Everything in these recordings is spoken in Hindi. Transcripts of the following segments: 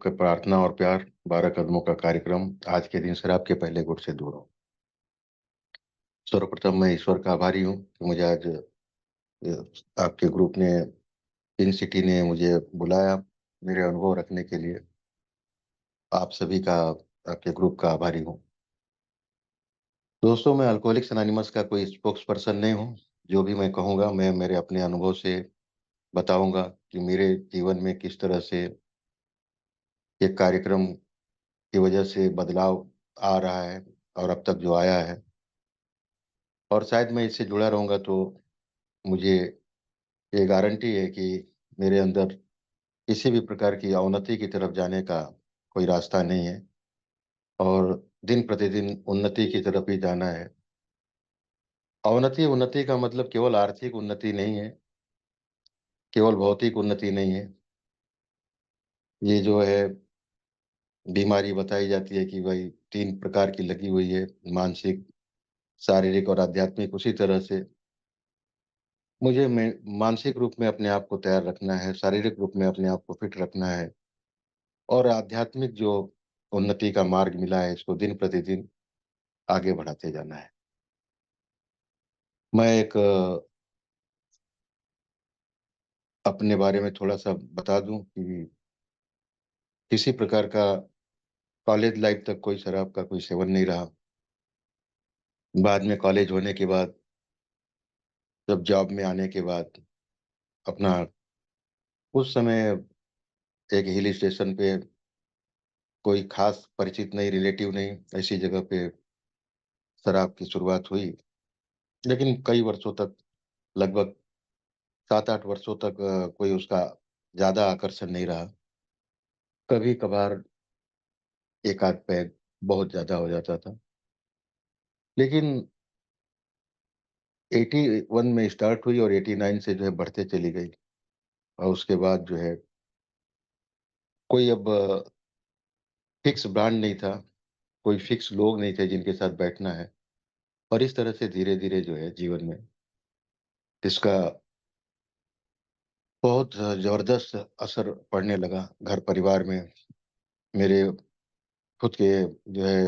आपका प्रार्थना और प्यार 12 कदमों का कार्यक्रम आज के दिन शराब के पहले गुट से दूर हो। सर्वप्रथम मैं ईश्वर का आभारी हूँ कि मुझे आज आपके ग्रुप ने इन सिटी ने मुझे बुलाया मेरे अनुभव रखने के लिए। आप सभी का आपके ग्रुप का आभारी हूँ। दोस्तों, मैं अल्कोहलिक्स एनोनिमस का कोई स्पोक्स पर्सन नहीं हूँ। जो भी मैं कहूँगा मैं मेरे अपने अनुभव से बताऊँगा कि मेरे जीवन में किस तरह से एक कार्यक्रम की वजह से बदलाव आ रहा है और अब तक जो आया है, और शायद मैं इससे जुड़ा रहूँगा तो मुझे ये गारंटी है कि मेरे अंदर किसी भी प्रकार की अवनति की तरफ जाने का कोई रास्ता नहीं है और दिन प्रतिदिन उन्नति की तरफ ही जाना है। अवनति उन्नति का मतलब केवल आर्थिक उन्नति नहीं है, केवल भौतिक उन्नति नहीं है। ये जो है बीमारी बताई जाती है कि भाई 3 प्रकार की लगी हुई है, मानसिक, शारीरिक और आध्यात्मिक। उसी तरह से मुझे में मानसिक रूप में अपने आप को तैयार रखना है, शारीरिक रूप में अपने आप को फिट रखना है और आध्यात्मिक जो उन्नति का मार्ग मिला है इसको दिन प्रतिदिन आगे बढ़ाते जाना है। मैं एक अपने बारे में थोड़ा-सा बता दूँ कि किसी प्रकार का कॉलेज लाइफ़ तक कोई शराब का कोई सेवन नहीं रहा। बाद में कॉलेज होने के बाद, जब जॉब में आने के बाद अपना उस समय एक हिल स्टेशन पे कोई ख़ास परिचित नहीं, रिलेटिव नहीं, ऐसी जगह पे शराब की शुरुआत हुई। लेकिन कई वर्षों तक, लगभग 7-8 वर्षों तक कोई उसका ज़्यादा आकर्षण नहीं रहा। कभी-कभार 1 आध पैग बहुत ज़्यादा हो जाता था। लेकिन 81 में स्टार्ट हुई और 89 से जो है बढ़ते चली गई और उसके बाद जो है कोई अब फिक्स ब्रांड नहीं था, कोई फिक्स लोग नहीं थे जिनके साथ बैठना है और इस तरह से धीरे-धीरे जो है जीवन में इसका बहुत ज़बरदस्त असर पड़ने लगा घर परिवार में, मेरे खुद के जो है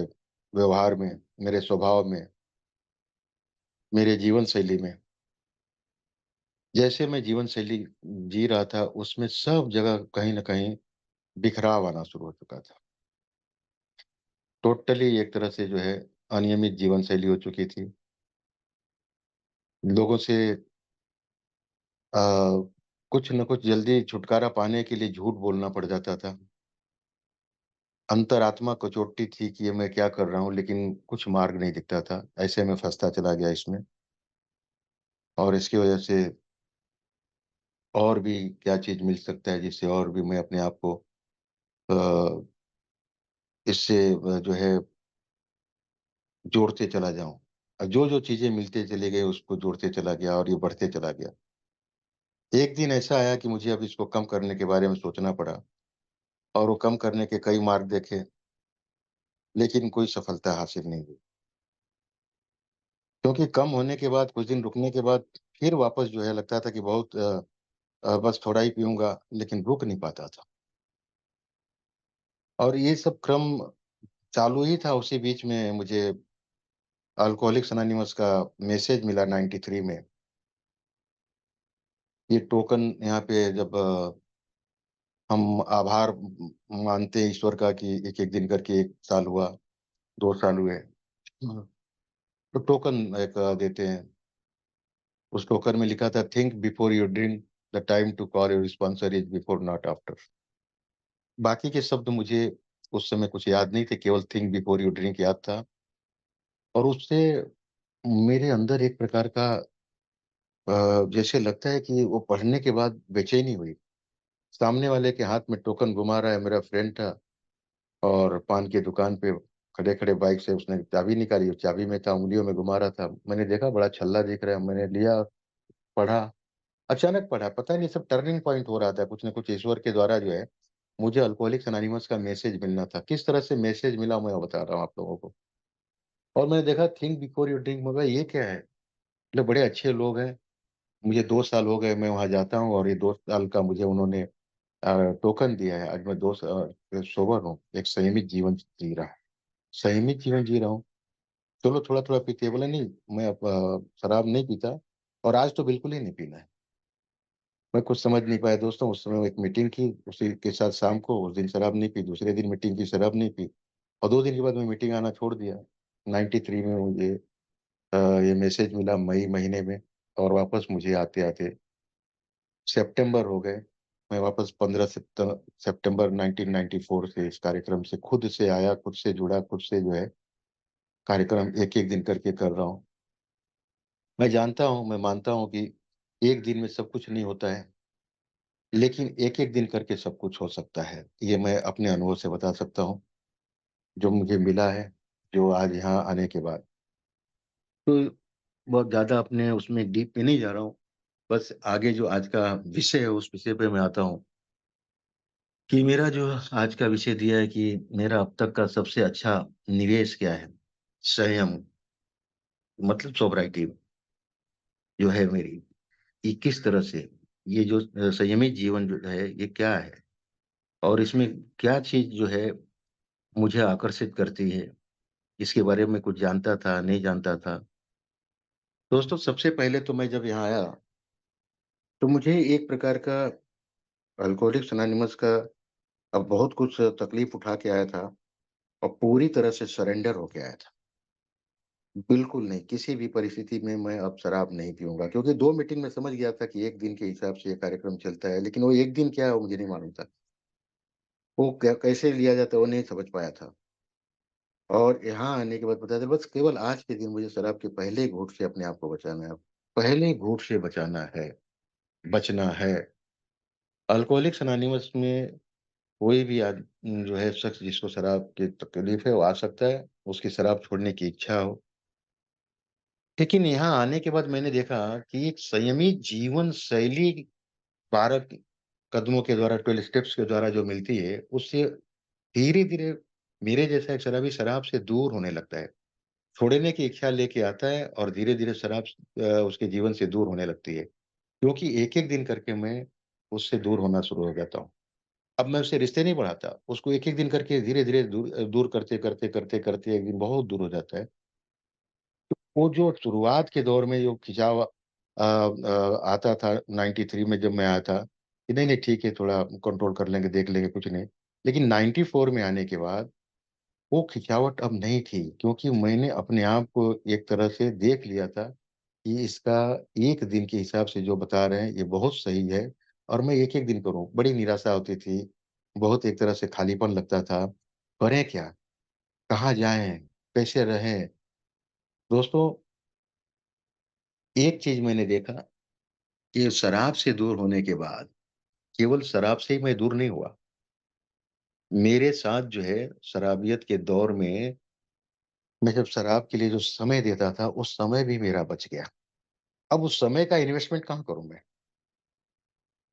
व्यवहार में, मेरे स्वभाव में, मेरे जीवन शैली में। जैसे मैं जीवन शैली जी रहा था उसमें सब जगह कहीं न कहीं बिखराव आना शुरू हो चुका था। टोटली एक तरह से जो है अनियमित जीवन शैली हो चुकी थी। लोगों से अ, कुछ न कुछ जल्दी छुटकारा पाने के लिए झूठ बोलना पड़ जाता था। अंतरात्मा कचोटती थी कि ये मैं क्या कर रहा हूँ, लेकिन कुछ मार्ग नहीं दिखता था। ऐसे में फँसता चला गया इसमें और इसकी वजह से और भी क्या चीज़ मिल सकता है जिससे और भी मैं अपने आप को अ, इससे जो है जोड़ते चला जाऊँ। जो-जो चीज़ें मिलते चले गए उसको जोड़ते चला गया और ये बढ़ते चला गया। एक दिन ऐसा आया कि मुझे अब इसको कम करने के बारे में सोचना पड़ा और वो कम करने के कई मार्ग देखे, लेकिन कोई सफलता हासिल नहीं हुई। क्योंकि कम होने के बाद, कुछ दिन रुकने के बाद फिर वापस जो है लगता था कि बहुत बस थोड़ा ही पीऊँगा, लेकिन रुक नहीं पाता था। और ये सब क्रम चालू ही था, उसी बीच में मुझे अल्कोहलिक्स अनोनिमस का मैसेज मिला 93 में। ये टोकन यहाँ पे जब हम आभार मानते हैं ईश्वर का कि एक-एक दिन करके 1 साल हुआ, 2 साल हुए। हाँ। तो टोकन एक देते हैं। उस टोकन में लिखा था, think before you drink, the time to call your sponsor is before not after. बाकी के शब्द मुझे उस समय कुछ याद नहीं थे, केवल थिंक बिफोर यू ड्रिंक याद था और उससे मेरे अंदर एक प्रकार का जैसे लगता है कि वो पढ़ने के बाद बेचैनी हुई। सामने वाले के हाथ में टोकन घुमा रहा है, मेरा फ्रेंड था और पान की दुकान पे खड़े-खड़े बाइक से उसने चाबी निकाली, चाबी में था, उँगलियों में घुमा रहा था। मैंने देखा बड़ा छल्ला दिख रहा है, मैंने लिया, पढ़ा। अचानक पढ़ा, पता नहीं सब टर्निंग पॉइंट हो रहा था, कुछ न कुछ ईश्वर के द्वारा जो है, मुझे अल्कोहलिक्स अनोनिमस का मैसेज मिलना था। किस तरह से मैसेज मिला मैं बता रहा हूँ आप लोगों को। और मैंने देखा थिंक बिफोर यू ड्रिंक, मैं कहा ये क्या है? मतलब बड़े अच्छे लोग हैं, मुझे 2 साल हो गए मैं वहाँ जाता हूँ और ये 2 साल का मुझे उन्होंने टोकन दिया है। आज मैं सोबर हूँ, एक संयमित जीवन जी रहा हूँ। संयमित जीवन जी रहा हूँ। चलो थोड़ा-थोड़ा पीते हैं, बोला नहीं मैं अब शराब नहीं पीता और आज तो बिल्कुल ही नहीं पीना है। मैं कुछ समझ नहीं पाया दोस्तों, उस समय एक मीटिंग की, उसी के साथ शाम को उस दिन शराब नहीं पी, दूसरे दिन मीटिंग की, शराब नहीं पी और 2 दिन के बाद मैं मीटिंग आना छोड़ दिया। 93 में मुझे ये मैसेज मिला मई महीने में और वापस मुझे आते-आते सितंबर हो गए। मैं वापस 15 सितंबर 1994 से इस कार्यक्रम से खुद से आया, खुद से जुड़ा, खुद से जो है कार्यक्रम एक-एक दिन करके कर रहा हूँ। मैं जानता हूँ, मैं मानता हूँ कि एक दिन में सब कुछ नहीं होता है, लेकिन एक-एक दिन करके सब कुछ हो सकता है। ये मैं अपने अनुभव से बता सकता हूँ, जो मुझे मिला है, जो आज यहाँ आने के बाद। तो बहुत ज़्यादा अपने उसमें डीप में नहीं जा रहा हूँ, बस आगे जो आज का विषय है, उस विषय पे मैं आता हूँ कि मेरा जो आज का विषय दिया है कि मेरा अब तक का सबसे अच्छा निवेश क्या है? संयम मतलब सोब्राइटी जो है मेरी, ये किस तरह से ये जो संयमित जीवन जो है, ये क्या है? और इसमें क्या चीज़ जो है मुझे आकर्षित करती है? इसके बारे में कुछ जानता था, नहीं जानता था। दोस्तों सबसे पहले तो मैं जब यहाँ आया, तो मुझे एक प्रकार का अल्कोहलिक्स एनोनिमस का अब बहुत कुछ तकलीफ उठा के आया था और पूरी तरह से सरेंडर होके आया था। बिल्कुल नहीं, किसी भी परिस्थिति में मैं अब शराब नहीं पीऊँगा क्योंकि 2 मीटिंग में समझ गया था कि 1 दिन के हिसाब से ये कार्यक्रम चलता है, लेकिन वो 1 दिन क्या है वो मुझे नहीं मालूम था। वो कैसे लिया जाता है वो नहीं समझ पाया था। और यहाँ आने के बाद पता चला बस केवल आज के दिन मुझे शराब के पहले घूँट से अपने आप को बचाना है। पहले घूँट से बचाना है, बचना है। अल्कोहलिक्स एनोनिमस में कोई भी जो है शख्स जिसको शराब की तकलीफ है वो आ सकता है, उसकी शराब छोड़ने की इच्छा हो। लेकिन यहाँ आने के बाद मैंने देखा कि एक संयमित जीवन शैली 12 कदमों के द्वारा 12 स्टेप्स के द्वारा जो मिलती है, उससे धीरे-धीरे मेरे जैसा एक शराबी शराब से दूर होने लगता है। छोड़ने की इच्छा लेके आता है और धीरे-धीरे शराब उसके जीवन से दूर होने लगती है। क्योंकि एक-एक दिन करके मैं उससे दूर होना शुरू हो जाता हूँ। अब मैं उससे रिश्ते नहीं बढ़ाता, उसको एक-एक दिन करके धीरे-धीरे दूर करते एक दिन बहुत दूर हो जाता है। वो जो शुरुआत के दौर में जो खिंचाव आता था 93 में जब मैं आया था, कि नहीं-नहीं ठीक है थोड़ा कंट्रोल कर लेंगे, देख लेंगे कुछ नहीं। लेकिन 94 में आने के बाद वो खिंचावट अब नहीं थी क्योंकि मैंने अपने आप को एक तरह से देख लिया था कि इसका 1 दिन के हिसाब से जो बता रहे हैं ये बहुत सही है और मैं एक-एक दिन करूँ। बड़ी निराशा होती थी, बहुत एक तरह से खालीपन लगता था। करें क्या? कहाँ जाएँ? कैसे रहें? दोस्तों, एक चीज़ मैंने देखा कि शराब से दूर होने के बाद केवल शराब से ही मैं दूर नहीं हुआ। मेरे साथ जो है शराबियत के दौर में मैं जब शराब के लिए जो समय देता था, उस समय भी मेरा बच गया। अब उस समय का इन्वेस्टमेंट कहाँ करूँ मैं?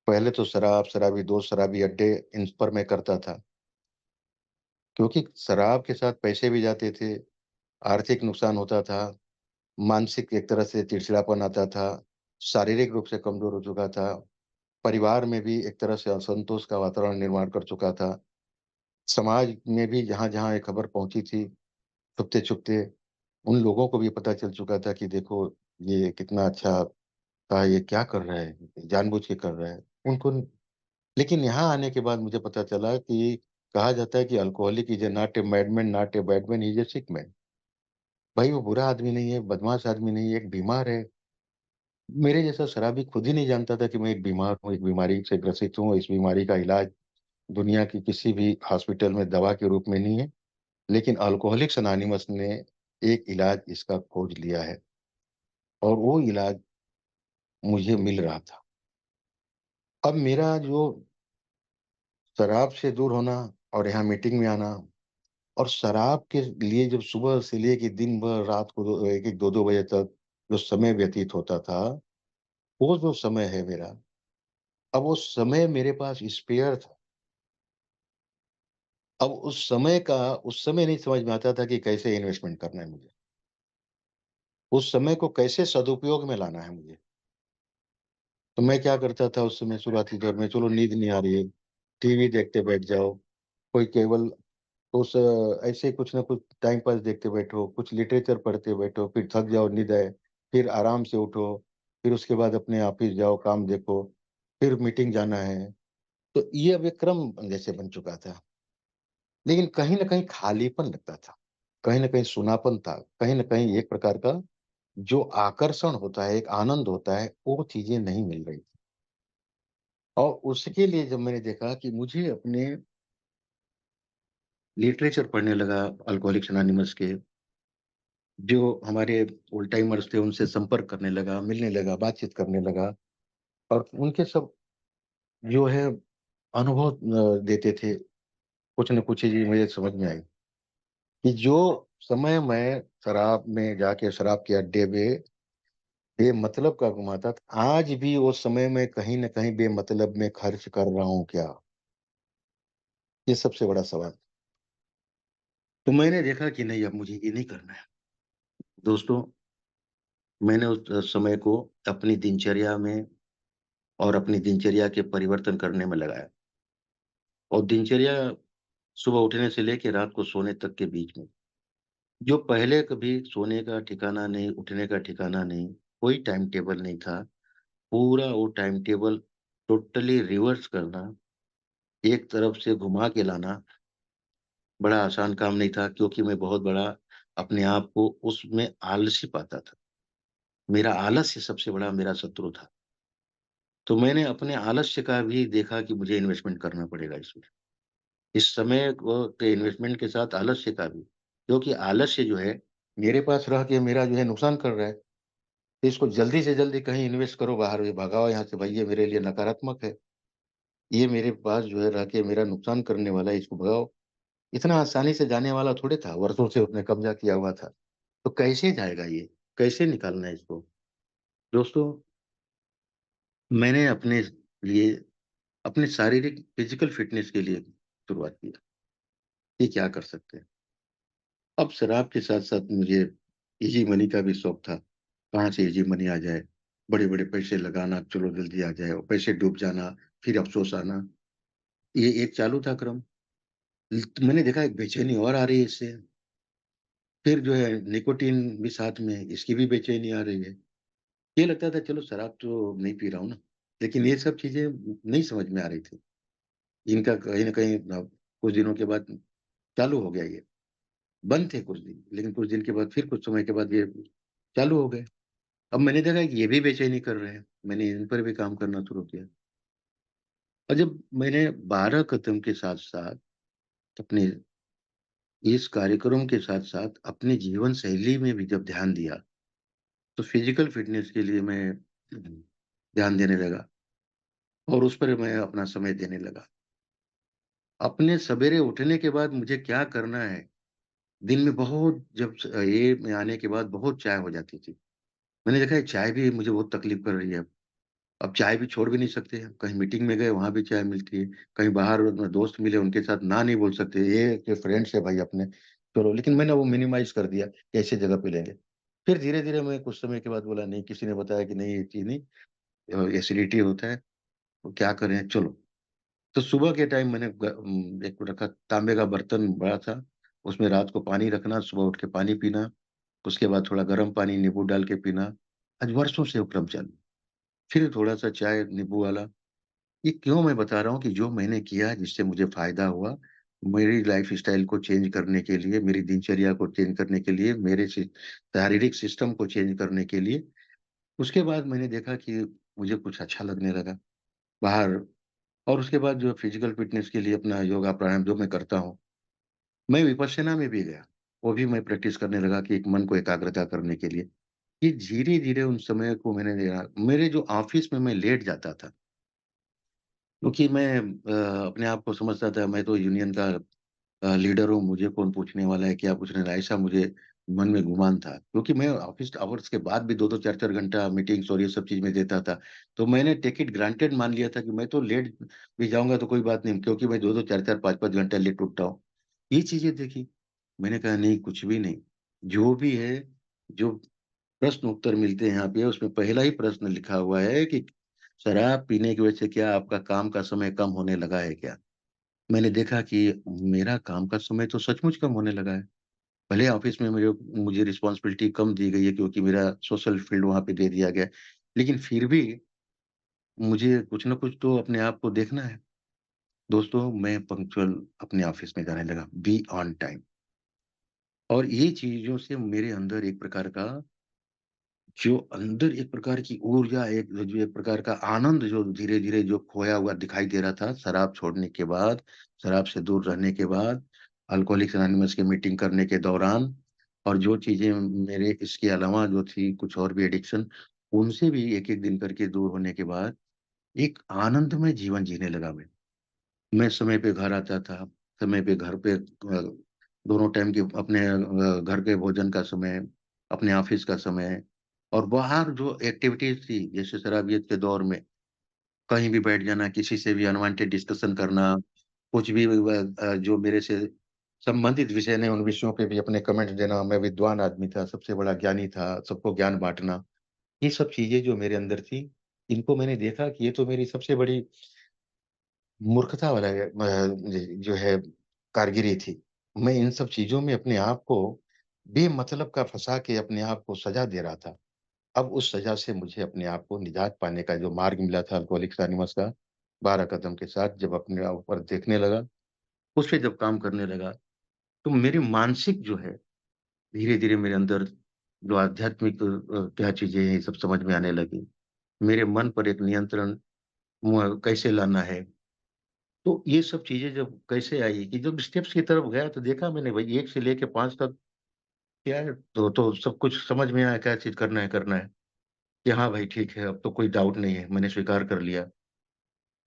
पहले तो शराब, शराबी दोस्त, शराबी अड्डे इन पर मैं करता था। क्योंकि शराब के साथ पैसे भी जाते थे, आर्थिक नुकसान होता था, मानसिक एक तरह से चिड़चिड़ापन आता था, शारीरिक रूप से कमज़ोर हो चुका था, परिवार में भी एक तरह से असंतोष का वातावरण निर्माण कर चुका था। समाज में भी जहाँ-जहाँ ये खबर पहुँची थी, छुपते-छुपते उन लोगों को भी पता चल चुका था कि देखो ये कितना अच्छा था, ये क्या कर रहा है, जानबूझ के कर रहा है। उनको लेकिन यहाँ आने के बाद मुझे पता चला कि कहा जाता है कि alcoholic is not a madman, not a bad man, he is a sick man. भाई वो बुरा आदमी नहीं है, बदमाश आदमी नहीं है, एक बीमार है। मेरे जैसा शराबी खुद ही नहीं जानता था कि मैं एक बीमार हूँ, एक बीमारी से ग्रसित हूँ, इस बीमारी का इलाज दुनिया की किसी भी हॉस्पिटल में दवा के रूप में नहीं है। लेकिन अल्कोहलिक्स अनोनिमस ने एक इलाज इसका खोज लिया है और वो इलाज मुझे मिल रहा था। अब मेरा जो शराब से दूर होना और यहाँ मीटिंग में आना और शराब के लिए जब सुबह से लेके दिन भर रात को 1-1 2-2 बजे तक जो समय व्यतीत होता था, वो जो समय है मेरा, अब वो समय मेरे पास स्पेयर था। अब उस समय नहीं समझ में आता था कि कैसे इन्वेस्टमेंट करना है मुझे। उस समय को कैसे सदुपयोग में लाना है मुझे। तो मैं क्या करता था उस समय शुरुआती दौर में, चलो नींद नहीं आ रही है, टीवी देखते बैठ जाओ, कोई केवल ऐसे कुछ ना कुछ टाइम पास देखते बैठो, कुछ लिटरेचर पढ़ते बैठो, फिर थक जाओ, नींद आए, फिर आराम से उठो, फिर उसके बाद अपने ऑफिस जाओ, काम देखो, फिर मीटिंग जाना है। तो ये अब एक क्रम जैसे बन चुका था। लेकिन कहीं न कहीं खालीपन लगता था, कहीं न कहीं सूनापन था, कहीं न कहीं एक प्रकार का जो आकर्षण होता है, एक आनंद होता है, वो चीज़ें नहीं मिल रही थी। और उसके लिए जब मैंने देखा कि मुझे अपने लिटरेचर पढ़ने लगा, अल्कोहलिक्स एनोनिमस के, जो हमारे ओल्ड टाइमर्स थे, उनसे संपर्क करने लगा, मिलने लगा, बातचीत करने लगा और उनके सब जो है अनुभव देते थे, कुछ न कुछ चीज़ें मुझे समझ में आई कि जो समय मैं शराब में जाके शराब के अड्डे पे बेमतलब का घुमाता था, आज भी वो समय मैं कहीं न कहीं बेमतलब में खर्च कर रहा हूँ क्या? ये सबसे बड़ा सवाल। तो मैंने देखा कि नहीं अब मुझे ये नहीं करना है। दोस्तों, मैंने उस समय को अपनी दिनचर्या में और अपनी दिनचर्या के परिवर्तन करने में लगाया और दिनचर्या सुबह उठने से लेके रात को सोने तक के बीच में, जो पहले कभी सोने का ठिकाना नहीं, उठने का ठिकाना नहीं, कोई टाइम टेबल नहीं था, पूरा वो टाइम टेबल टोटली रिवर्स करना, एक तरफ से घुमा के लाना, बड़ा आसान काम नहीं था क्योंकि मैं बहुत बड़ा अपने आप को उसमें आलसी पाता था। मेरा आलस्य सबसे बड़ा मेरा शत्रु था। तो मैंने अपने आलस्य का भी देखा कि मुझे इन्वेस्टमेंट करना पड़ेगा इसमें। इस समय को के इन्वेस्टमेंट के साथ आलस्य का भी, क्योंकि आलस्य जो है, मेरे पास रह के मेरा जो है नुकसान कर रहा है। तो इसको जल्दी से जल्दी कहीं इन्वेस्ट करो, बाहर भगाओ यहाँ से भाई, ये मेरे लिए नकारात्मक है। ये मेरे पास जो है रह के मेरा नुकसान करने वाला है, इसको भगाओ। इतना आसानी से जाने वाला थोड़े था, वर्षों से उसने कब्ज़ा किया हुआ था। तो कैसे जाएगा ये? कैसे निकालना है इसको? दोस्तों, मैंने अपने लिए अपने शारीरिक फिज़िकल फ़िटनेस के लिए शुरुआत किया, कि क्या कर सकते हैं। अब शराब के साथ-साथ मुझे ईज़ी मनी का भी शौक था। कहाँ से ईज़ी मनी आ जाए, बड़े-बड़े पैसे लगाना, चलो जल्दी आ जाए और पैसे डूब जाना, फिर अफ़सोस आना। ये एक चालू था क्रम। तो मैंने देखा एक बेचैनी और आ रही है इससे। फिर जो है निकोटीन भी साथ में, इसकी भी बेचैनी आ रही है। ये लगता था चलो शराब तो नहीं पी रहा हूँ ना, लेकिन ये सब चीज़ें नहीं समझ में आ रही थी। इनका कहीं न कहीं कुछ दिनों के बाद चालू हो गया ये। बंद थे कुछ दिन, लेकिन कुछ दिन के बाद फिर कुछ समय के बाद ये चालू हो गए। अब मैंने देखा कि ये भी बेचैनी कर रहे हैं। मैंने इन पर भी काम करना शुरू किया और जब मैंने 12 कदम के साथ-साथ अपने इस कार्यक्रम के साथ-साथ अपनी जीवन शैली में भी जब ध्यान दिया, तो फिज़िकल फ़िटनेस के लिए मैं ध्यान देने लगा और उस पर मैं अपना समय देने लगा। अपने सवेरे उठने के बाद मुझे क्या करना है, दिन में बहुत जब ये में आने के बाद बहुत चाय हो जाती थी। मैंने देखा है चाय भी मुझे बहुत तकलीफ़ कर रही है अब। अब चाय भी छोड़ भी नहीं सकते हैं, कहीं मीटिंग में गए वहाँ भी चाय मिलती है, कहीं बाहर दोस्त मिले उनके साथ ना नहीं बोल सकते, ये कि फ्रेंड्स है भाई अपने, चलो लेकिन मैंने वो मिनिमाइज़ कर दिया कि ऐसी जगह पे लेंगे। फिर धीरे-धीरे मैं कुछ समय के बाद बोला नहीं किसी ने बताया कि नहीं ये चीज़ नहीं एसिडिटी होता है, तो क्या करें चलो। तो सुबह के टाइम मैंने एक रखा तांबे का बर्तन बड़ा था, उसमें रात को पानी रखना, सुबह उठ के पानी पीना, उसके बाद थोड़ा गर्म पानी नींबू डाल के पीना। आज वर्षों से वो क्रम चालू। फिर थोड़ा-सा चाय नींबू वाला। ये क्यों मैं बता रहा हूँ कि जो मैंने किया जिससे मुझे फ़ायदा हुआ, मेरी लाइफ़स्टाइल को चेंज करने के लिए, मेरी दिनचर्या को चेंज करने के लिए, मेरे शारीरिक सिस्टम को चेंज करने के लिए, उसके बाद मैंने देखा कि मुझे कुछ अच्छा लगने लगा बाहर और उसके बाद जो फिज़िकल फ़िटनेस के लिए अपना योगा प्राणायाम जो मैं करता हूँ, मैं विपश्यना में भी गया। वो भी मैं प्रैक्टिस करने लगा कि एक मन को एकाग्रता करने के लिए। ये धीरे-धीरे उन समय को मैंने मेरे जो ऑफ़िस में मैं लेट जाता था क्योंकि मैं अपने आप को समझता था मैं तो यूनियन का लीडर हूँ, मुझे कौन पूछने वाला है, क्या पूछने वाला है, ऐसा मुझे मन में गुमान था। क्योंकि मैं ऑफ़िस आवर्स के बाद भी 2-2 4-4 घंटा मीटिंग्स और ये सब चीज़ में देता था। तो मैंने टेक इट ग्रांटेड मान लिया था कि मैं तो लेट भी जाऊँगा तो कोई बात नहीं क्योंकि मैं 2-2 4-4 5-5 घंटा लेट उठता हूँ। ये चीज़ें देखी, मैंने कहा नहीं कुछ भी नहीं, जो भी है, जो प्रश्न उत्तर मिलते हैं यहाँ पे उसमें पहला ही प्रश्न लिखा हुआ है कि शराब पीने की वजह से क्या आपका काम का समय कम होने लगा है क्या? मैंने देखा कि मेरा काम का समय तो सचमुच कम होने लगा है। भले ऑफ़िस में मुझे मुझे रिस्पॉन्सिबिलिटी कम दी गई है क्योंकि मेरा सोशल फील्ड वहाँ पे दे दिया गया है। लेकिन फिर भी मुझे कुछ न कुछ तो अपने आप को देखना है। दोस्तों, मैं पंक्चुअल अपने ऑफ़िस में जाने लगा, बी ऑन टाइम। और ये चीज़ों से मेरे अंदर एक प्रकार का जो अंदर एक प्रकार की ऊर्जा, एक प्रकार का आनंद जो धीरे-धीरे जो खोया हुआ दिखाई दे रहा था, शराब छोड़ने के बाद, शराब से दूर रहने के बाद, अल्कोहलिक्स एनोनिमस की मीटिंग करने के दौरान और जो चीज़ें मेरे इसके अलावा जो थी कुछ और भी एडिक्शन, उनसे भी एक-एक दिन करके दूर होने के बाद, एक आनंदमय जीवन जीने लगा मैं। मैं समय पे घर आता था, समय पे घर पे दोनों टाइम की अपने घर के भोजन का समय, अपने ऑफ़िस का समय और बाहर जो एक्टिविटीज़ थी, जैसे शराबियत के दौर में कहीं भी बैठ जाना, किसी से भी अनवांटेड डिस्कशन करना, कुछ भी जो मेरे से संबंधित विषय ने, उन विषयों पे भी अपने कमेंट्स देना। मैं विद्वान आदमी था, सबसे बड़ा ज्ञानी था, सबको ज्ञान बाँटना। ये सब चीज़ें जो मेरे अंदर थी, इनको मैंने देखा कि ये तो मेरी सबसे बड़ी मूर्खता वाला जो है कारीगरी थी। मैं इन सब चीज़ों में अपने आप को बेमतलब का फँसा के अपने आप को सज़ा दे रहा था। अब उस सज़ा से मुझे अपने आप को निजात पाने का जो मार्ग मिला था अल्कोहलिक्स एनोनिमस का, 12 कदम के साथ जब अपने ऊपर देखने लगा, उस पे जब काम करने लगा, तो मेरी मानसिक जो है, धीरे-धीरे मेरे अंदर जो आध्यात्मिक क्या चीज़ें हैं, ये सब समझ में आने लगी। मेरे मन पर एक नियंत्रण कैसे लाना है, तो ये सब चीज़ें जब कैसे आई कि जब स्टेप्स की तरफ गया तो देखा मैंने भाई 1 से लेके 5 तक क्या है तो सब कुछ समझ में आया क्या चीज़ करना है कि हाँ भाई ठीक है, अब तो कोई डाउट नहीं है, मैंने स्वीकार कर लिया।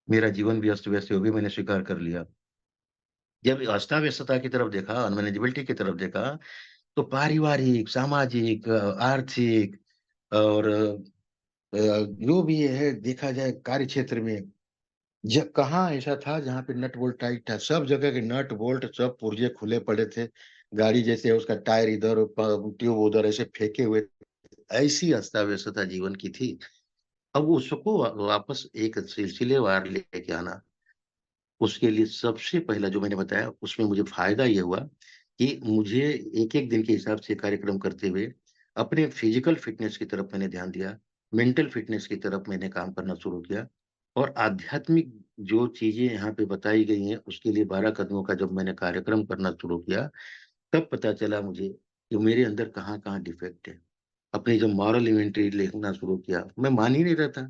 मेरा जीवन भी अस्त-व्यस्त है, वो भी मैंने स्वीकार कर लिया। जब अस्ता-व्यस्तता की तरफ देखा, अनमैनेजेबिलिटी की तरफ देखा, तो पारिवारिक, सामाजिक, आर्थिक और जो भी है देखा जाए कार्य क्षेत्र में कहाँ ऐसा था जहाँ पे नट बोल्ट टाइट था, सब जगह के नट बोल्ट सब पुर्जे खुले पड़े थे। गाड़ी जैसे उसका टायर इधर ट्यूब उधर ऐसे फेंके हुए ऐसी अस्ता-व्यस्तता जीवन की थी। अब उसको वापस एक सिलसिलेवार लेके आना, उसके लिए सबसे पहला जो मैंने बताया उसमें मुझे फ़ायदा ये हुआ कि मुझे एक-एक दिन के हिसाब से कार्यक्रम करते हुए अपने फ़िज़िकल फ़िटनेस की तरफ मैंने ध्यान दिया, मेंटल फ़िटनेस की तरफ मैंने काम करना शुरू किया और आध्यात्मिक जो चीज़ें यहाँ पे बताई गई हैं, उसके लिए 12 कदमों का जब मैंने कार्यक्रम करना शुरू किया, तब पता चला मुझे कि मेरे अंदर कहाँ-कहाँ डिफ़ेक्ट है। अपनी जब मॉरल इन्वेंटरी लिखना शुरू किया, मैं मान ही नहीं रहा था।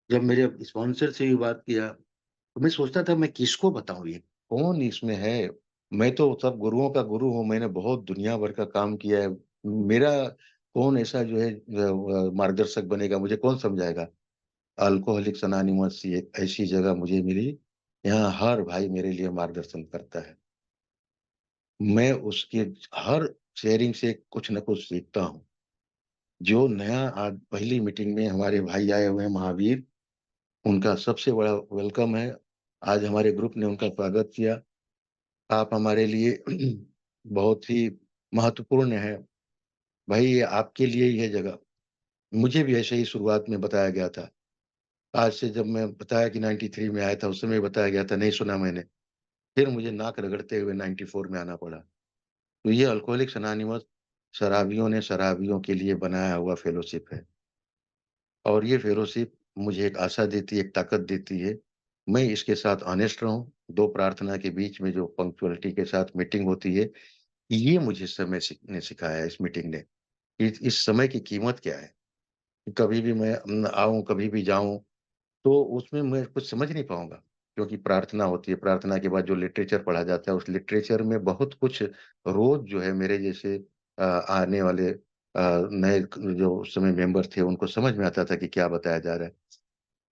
जब मेरे स्पॉन्सर से भी बात किया तो मैं सोचता था मैं किसको बताऊँ ये? कौन इसमें है? मैं तो सब गुरुओं का गुरु हूँ, मैंने बहुत दुनिया भर का काम किया है। मेरा कौन ऐसा जो है मार्गदर्शक बनेगा, मुझे कौन समझाएगा? अल्कोहलिक्स अनोनिमस एक ऐसी जगह मुझे मिली, यहाँ हर भाई मेरे लिए मार्गदर्शन करता है। मैं उसके हर शेयरिंग से कुछ न कुछ सीखता हूँ। जो नया आज पहली मीटिंग में हमारे भाई आए हुए हैं महावीर, उनका सबसे बड़ा वेलकम है। आज हमारे ग्रुप ने उनका स्वागत किया। आप हमारे लिए बहुत ही महत्वपूर्ण हैं। भाई ये आपके लिए ही है जगह। मुझे भी ऐसे ही शुरुआत में बताया गया था। आज से जब मैं बताया कि 93 में आया था, उस समय बताया गया था, नहीं सुना मैंने। फिर मुझे नाक रगड़ते हुए 94 में आना पड़ा। तो ये अल्कोहलिक्स अनोनिमस शराबियों ने शराबियों के लिए बनाया हुआ फेलोशिप है और ये फेलोशिप मुझे एक आशा देती है, एक ताकत देती है। मैं इसके साथ ऑनेस्ट रहूँ, 2 प्रार्थना के बीच में जो पंक्चुअलिटी के साथ मीटिंग होती है, ये मुझे समय ने सिखाया है इस मीटिंग ने। इस समय की कीमत क्या है? कभी भी मैं आऊँ, कभी भी जाऊँ, तो उसमें मैं कुछ समझ नहीं पाऊँगा, क्योंकि प्रार्थना होती है, प्रार्थना के बाद जो लिटरेचर पढ़ा जाता है, उस लिटरेचर में बहुत कुछ रोज़ जो है मेरे जैसे आने वाले नए जो उस समय मेंबर थे, उनको समझ में आता था कि क्या बताया जा रहा है।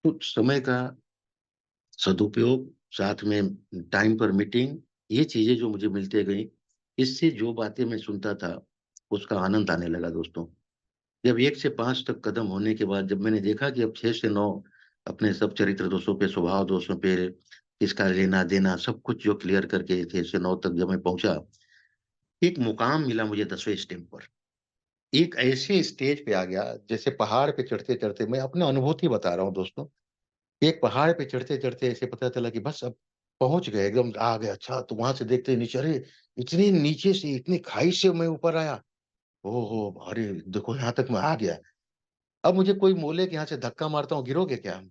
तो समय का सदुपयोग, साथ में टाइम पर मीटिंग, ये चीज़ें जो मुझे मिलते गई, इससे जो बातें मैं सुनता था, उसका आनंद आने लगा दोस्तों। जब 1 से 5 तक कदम होने के बाद जब मैंने देखा कि अब 6 से 9 अपने सब चरित्र दोषों पे, स्वभाव दोषों पे, किसका लेना-देना सब कुछ जो क्लियर करके 6 से 9 तक जब मैं पहुँचा, एक मुकाम मिला मुझे 10वें स्टेप पर। एक ऐसे स्टेज पे आ गया, जैसे पहाड़ पे चढ़ते-चढ़ते मैं अपनी अनुभूति बता रहा हूँ दोस्तों। एक पहाड़ पे चढ़ते-चढ़ते ऐसे पता चला कि बस अब पहुँच गए, एकदम आ गए, अच्छा तो वहाँ से देखते ही नीचे, अरे! इतनी नीचे से, इतनी खाई से मैं ऊपर आया। ओहो! अरे! देखो यहाँ तक मैं आ गया। अब मुझे कोई बोले कि यहाँ से धक्का मारता हूँ, गिरोगे क्या?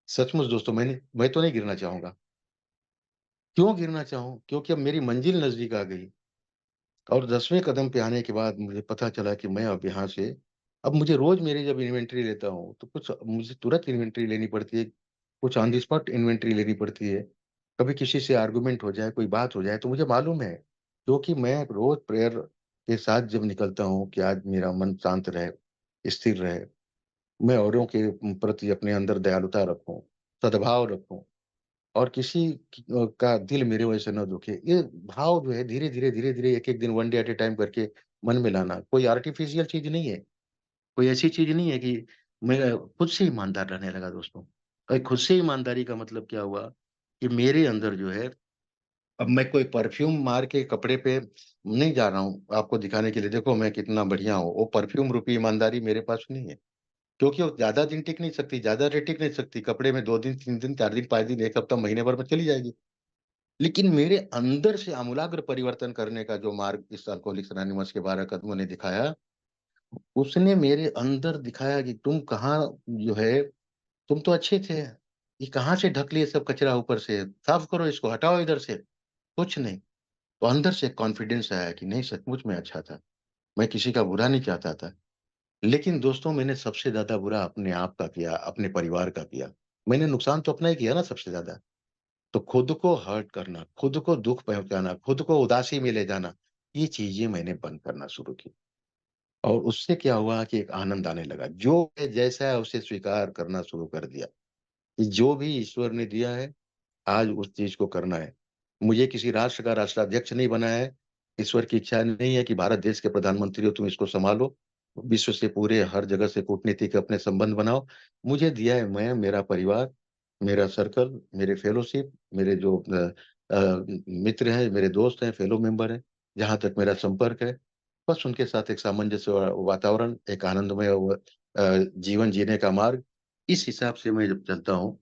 सचमुच दोस्तों मैं तो नहीं गिरना चाहूँगा। क्यों गिरना चाहूँ? क्योंकि अब मेरी मंजिल नज़दीक आ गई और 10वें कदम पे आने के बाद मुझे पता चला कि मैं अब यहाँ से, अब मुझे रोज़ मेरी जब इन्वेंटरी लेता हूँ, तो कुछ मुझे तुरंत इन्वेंटरी लेनी पड़ती है, कुछ ऑन द स्पॉट इन्वेंटरी लेनी पड़ती है। कभी किसी से आर्गुमेंट हो जाए, कोई बात हो जाए, तो मुझे मालूम है, क्योंकि मैं रोज़ प्रेयर के साथ जब निकलता हूँ कि आज मेरा मन शांत रहे, स्थिर रहे, मैं औरों के प्रति अपने अंदर दयालुता रखूँ, सद्भाव रखूँ। और किसी का दिल मेरे वजह से ना दुखे। ये भाव जो है धीरे-धीरे, धीरे-धीरे, एक-एक दिन, one day at a time करके मन में लाना, कोई आर्टिफ़िशियल चीज़ नहीं है। कोई ऐसी चीज़ नहीं है कि मैं खुद से ईमानदार रहने लगा दोस्तों। खुद से ईमानदारी का मतलब क्या हुआ कि मेरे अंदर जो है, अब मैं कोई परफ्यूम मार के कपड़े पे नहीं जा रहा हूँ आपको दिखाने के लिए, देखो मैं कितना बढ़िया हूँ। वो परफ्यूम रूपी ईमानदारी मेरे पास नहीं है। क्योंकि वो ज़्यादा दिन टिक नहीं सकती, ज़्यादा देर टिक नहीं सकती। कपड़े में 2 दिन, 3 दिन, 4 दिन, 5 दिन, 1 हफ्ता, महीने भर में चली जाएगी। लेकिन मेरे अंदर से आमूलाग्र परिवर्तन करने का जो मार्ग इस अल्कोहलिक्स अनोनिमस के 12 कदमों ने दिखाया, उसने मेरे अंदर दिखाया कि तुम कहाँ जो है, तुम तो अच्छे थे। ये कहाँ से ढक लिए सब कचरा ऊपर से? साफ करो इसको, हटाओ इधर से। कुछ नहीं। तो अंदर से कॉन्फिडेंस आया कि नहीं, सचमुच में अच्छा था। मैं किसी का बुरा नहीं चाहता था। लेकिन दोस्तों मैंने सबसे ज़्यादा बुरा अपने आप का किया, अपने परिवार का किया। मैंने नुकसान तो अपना ही किया ना सबसे ज़्यादा। तो खुद को हर्ट करना, खुद को दुःख पहुँचाना, खुद को उदासी में ले जाना, ये चीज़ें मैंने बंद करना शुरू की। और उससे क्या हुआ कि एक आनंद आने लगा। जो है जैसा है उसे स्वीकार करना शुरू कर दिया, कि जो भी ईश्वर ने दिया है, आज उस चीज़ को करना है। मुझे किसी राष्ट्र का राष्ट्राध्यक्ष नहीं बनाया है। ईश्वर की इच्छा नहीं है कि भारत देश के प्रधानमंत्री हो, तुम इसको सँभालो। विश्व से पूरे हर जगह से कूटनीति के अपने संबंध बनाओ। मुझे दिया है, मैं, मेरा परिवार, मेरा सर्कल, मेरे फेलोशिप, मेरे जो मित्र हैं, मेरे दोस्त हैं, फेलो मेंबर हैं, जहाँ तक मेरा संपर्क है, बस उनके साथ एक सामंजस्य वातावरण, एक आनंदमय जीवन जीने का मार्ग, इस हिसाब से मैं जब चलता हूँ,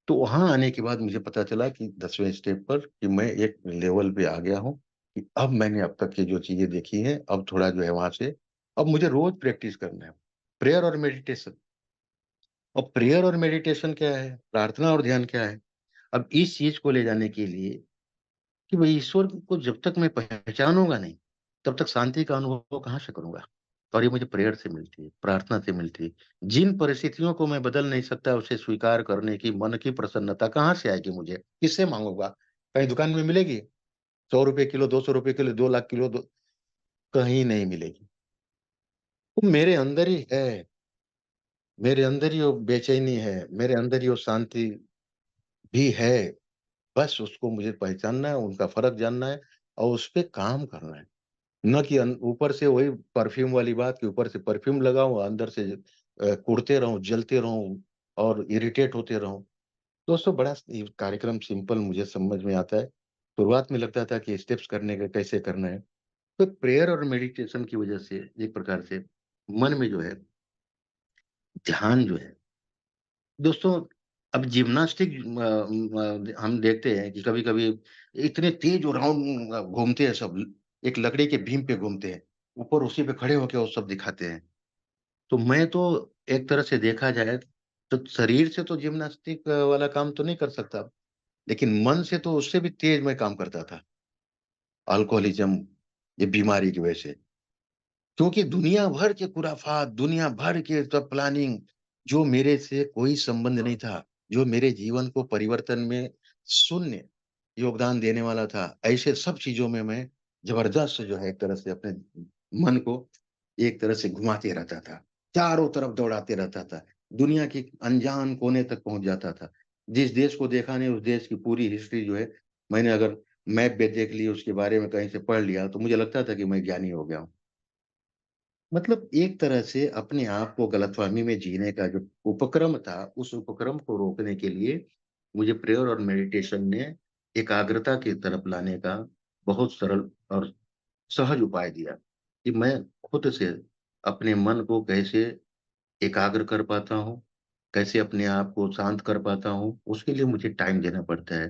तो वहाँ आने के बाद मुझे पता चला कि 10वें स्टेप पर कि मैं एक लेवल पे आ गया हूँ, कि अब मैंने अब तक की जो चीज़ें देखी हैं, अब थोड़ा जो है वहाँ से अब मुझे रोज़ प्रैक्टिस करना है। प्रेयर और मेडिटेशन। अब प्रेयर और मेडिटेशन क्या है? प्रार्थना और ध्यान क्या है? अब इस चीज़ को ले जाने के लिए कि भई ईश्वर को जब तक मैं पहचानूँगा नहीं, तब तक शांति का अनुभव कहाँ से करूँगा? और ये मुझे प्रेयर से मिलती है, प्रार्थना से मिलती है। जिन परिस्थितियों को मैं बदल नहीं सकता, उसे स्वीकार करने की मन की प्रसन्नता कहाँ से आएगी मुझे? किससे माँगूँगा? कहीं दुकान में मिलेगी? ₹100 किलो, ₹200 किलो, 2 लाख किलो दो, कहीं नहीं मिलेगी। वो मेरे अंदर ही है, मेरे अंदर ही वो बेचैनी है, मेरे अंदर ही वो शांति भी है। बस उसको मुझे पहचानना है, उनका फ़र्क जानना है और उस पे काम करना है। ना कि ऊपर से वही परफ्यूम वाली बात कि ऊपर से परफ्यूम लगाऊँ, अंदर से कुढ़ते रहूँ, जलते रहूँ और इरिटेट होते रहूँ। दोस्तों बड़ा ये कार्यक्रम सिंपल मुझे समझ में आता है। शुरुआत में लगता था कि स्टेप्स करने का कैसे करना है। तो प्रेयर और मेडिटेशन की वजह से एक प्रकार से मन में जो है, ध्यान जो है, दोस्तों अब जिम्नास्टिक हम देखते हैं कि कभी-कभी इतने तेज और राउंड घूमते हैं सब, एक लकड़ी के बीम पे घूमते हैं। ऊपर उसी पे खड़े होके वो सब दिखाते हैं। तो मैं तो एक तरह से देखा जाए तो शरीर से तो जिम्नास्टिक वाला काम तो नहीं कर सकता, लेकिन मन से तो उससे भी तेज मैं काम करता था, अल्कोहलिज़्म ये बीमारी की वजह से। क्योंकि दुनिया भर के खुराफात, दुनिया भर के सब प्लानिंग, जो मेरे से कोई संबंध नहीं था, जो मेरे जीवन को परिवर्तन में शून्य योगदान देने वाला था, ऐसे सब चीज़ों में मैं ज़बरदस्त जो है एक तरह से अपने मन को एक तरह से घुमाते रहता था, चारों तरफ दौड़ाते रहता था, दुनिया के अनजान कोने तक पहुँच जाता था। जिस देश को देखा नहीं, उस देश की पूरी हिस्ट्री जो है, मैंने अगर मैप पे देख ली, उसके बारे में कहीं से पढ़ लिया, तो मुझे लगता था कि मैं ज्ञानी हो गया हूँ। मतलब एक तरह से अपने आप को गलतफ़हमी में जीने का जो उपक्रम था, उस उपक्रम को रोकने के लिए मुझे प्रेयर और मेडिटेशन ने एकाग्रता की तरफ लाने का बहुत सरल और सहज उपाय दिया, कि मैं खुद से अपने मन को कैसे एकाग्र कर पाता हूँ, कैसे अपने आप को शांत कर पाता हूँ, उसके लिए मुझे टाइम देना पड़ता है।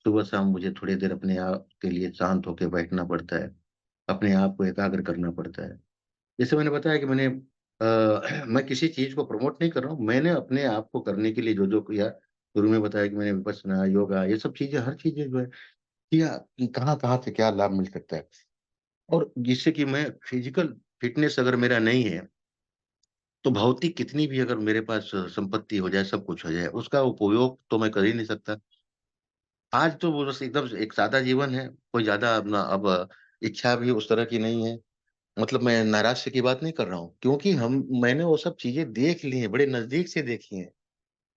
सुबह-शाम मुझे थोड़ी देर अपने आप के लिए शांत होके बैठना पड़ता है। अपने आप को एकाग्र करना पड़ता है। जैसे मैंने बताया कि मैं किसी चीज़ को प्रमोट नहीं कर रहा हूँ। मैंने अपने आप को करने के लिए जो-जो किया, शुरू में बताया कि मैंने विपश्यना, योगा ये सब चीज़ें हर चीज़ें जो है किया कि कहाँ-कहाँ से क्या लाभ मिल सकता है। और जिससे कि मैं फिज़िकल फ़िटनेस अगर मेरा नहीं है, तो भौतिक कितनी भी अगर मेरे पास संपत्ति हो जाए, सब कुछ हो जाए, उसका उपयोग तो मैं कर ही नहीं सकता। आज तो वो बस एकदम से एक सादा जीवन है, कोई ज़्यादा अपना अब इच्छा भी उस तरह की नहीं है। मतलब मैं नैराश्य की बात नहीं कर रहा हूँ, क्योंकि मैंने वो सब चीज़ें देख ली हैं, बड़े नज़दीक से देखी हैं।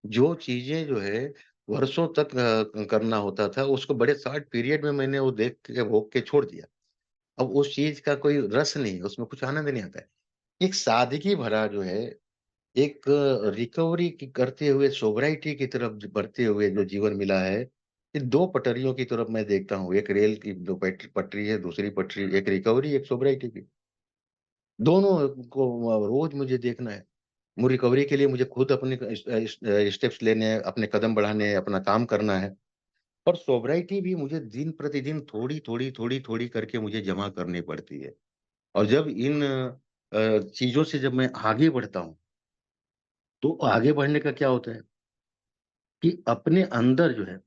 जो चीज़ें जो है वर्षों तक करना होता था, उसको बड़े शॉर्ट पीरियड में मैंने वो देख के, भोग के छोड़ दिया। अब उस चीज़ का कोई रस नहीं, उसमें कुछ आनंद नहीं आता है। एक सादगी भरा जो है, एक रिकवरी की करते हुए सोब्राइटी की तरफ बढ़ते हुए जो जीवन मिला है, ये 2 पटरियों की तरफ मैं देखता हूँ। एक रेल की 2 पटरी है, दूसरी पटरी एक रिकवरी, एक सोब्राइटी की। दोनों को रोज़ मुझे देखना है। वो रिकवरी के लिए मुझे खुद अपने स्टेप्स लेने हैं, अपने कदम बढ़ाने हैं, अपना काम करना है। और सोब्राइटी भी मुझे दिन-प्रतिदिन थोड़ी-थोड़ी, थोड़ी-थोड़ी करके मुझे जमा करनी पड़ती है। और जब इन चीज़ों से जब मैं आगे बढ़ता हूँ, तो आगे बढ़ने का क्या होता है कि अपने अंदर जो है,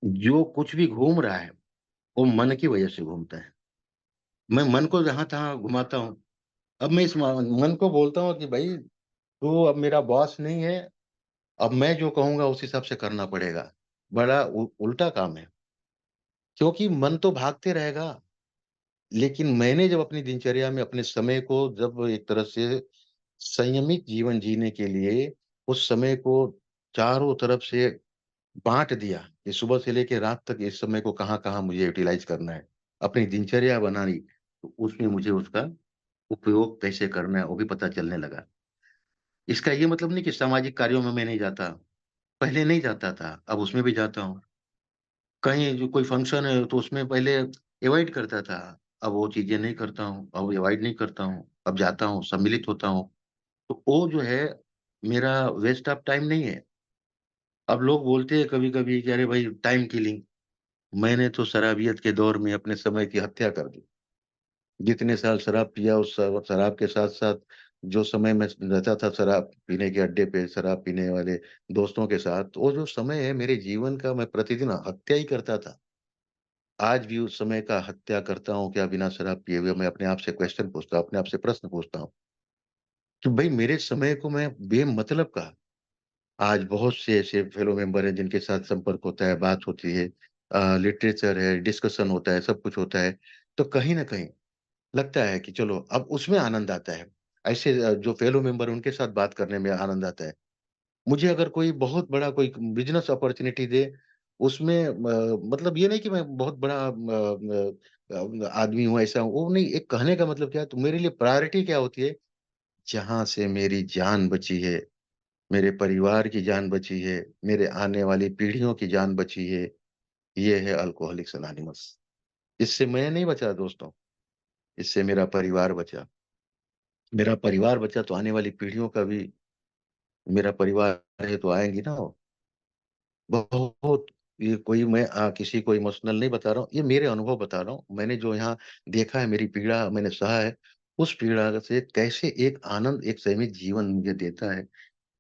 जो कुछ भी घूम रहा है, वो मन की वजह से घूमता है। मैं मन को जहाँ-तहाँ घुमाता हूँ। अब मैं इस म मन को बोलता हूँ कि भई तू अब मेरा बॉस नहीं है, अब मैं जो कहूँगा उस हिसाब से करना पड़ेगा। बड़ा उल्टा काम है, क्योंकि मन तो भागते रहेगा, लेकिन मैंने जब अपनी दिनचर्या में अपने समय को जब एक तरह से संयमित जीवन जीने के लिए उस समय को चारों तरफ से बाँट दिया कि सुबह से लेके रात तक इस समय को कहाँ-कहाँ मुझे यूटिलाइज़ करना है। अपनी दिनचर्या बनाई, तो उसमें मुझे उसका उपयोग कैसे करना है, वो भी पता चलने लगा। इसका ये मतलब नहीं कि सामाजिक कार्यों में मैं नहीं जाता। पहले नहीं जाता था, अब उसमें भी जाता हूँ। कहीं जो कोई फंक्शन है तो उसमें पहले अवॉइड करता था, अब वो चीज़ें नहीं करता हूँ, अब अवॉइड नहीं करता हूँ, अब जाता हूँ, सम्मिलित होता हूँ। तो वो जो है मेरा वेस्ट ऑफ टाइम नहीं है। अब लोग बोलते हैं कभी-कभी कि अरे भाई टाइम किलिंग, मैंने तो शराबियत के दौर में अपने समय की हत्या कर दी। जितने साल शराब पिया उस शराब के साथ-साथ जो समय मैं रहता था शराब पीने के अड्डे पे, शराब पीने वाले दोस्तों के साथ, वो जो समय है मेरे जीवन का मैं प्रतिदिन हत्या ही करता था। आज भी उस समय का हत्या करता हूँ क्या बिना शराब पिए हुए? मैं अपने आप से क्वेश्चन पूछता हूँ, अपने आप से प्रश्न पूछता हूँ कि भई मेरे समय को मैं बेमतलब का आज बहुत से ऐसे फेलो मेंबर हैं जिनके साथ संपर्क होता है, बात होती है, लिटरेचर है, डिस्कशन होता है, सब कुछ होता है। तो कहीं न कहीं लगता है कि चलो अब उसमें आनंद आता है। ऐसे जो फेलो मेंबर हैं उनके साथ बात करने में आनंद आता है। मुझे अगर कोई बहुत बड़ा कोई बिज़नेस अपॉर्च्युनिटी दे, उसमें मतलब ये नहीं कि मैं बहुत बड़ा आदमी हूँ, ऐसा हूँ, वो नहीं, एक कहने का मतलब क्या है, तो मेरे लिए प्रायोरिटी क्या होती है, जहाँ से मेरी जान बची है, मेरे परिवार की जान बची है, मेरे आने वाली पीढ़ियों की जान बची है, ये है अल्कोहलिक्स अनोनिमस। इससे मैं नहीं बचा दोस्तों, इससे मेरा परिवार बचा। मेरा परिवार बचा तो आने वाली पीढ़ियों का भी मेरा परिवार है तो आएँगी ना वो। बहुत ये कोई मैं किसी को इमोशनल नहीं बता रहा हूँ, ये मेरे अनुभव बता रहा हूँ। मैंने जो यहाँ देखा है, मेरी पीड़ा मैंने सहा है, उस पीड़ा से कैसे एक आनंद, एक संयमित जीवन मुझे देता है,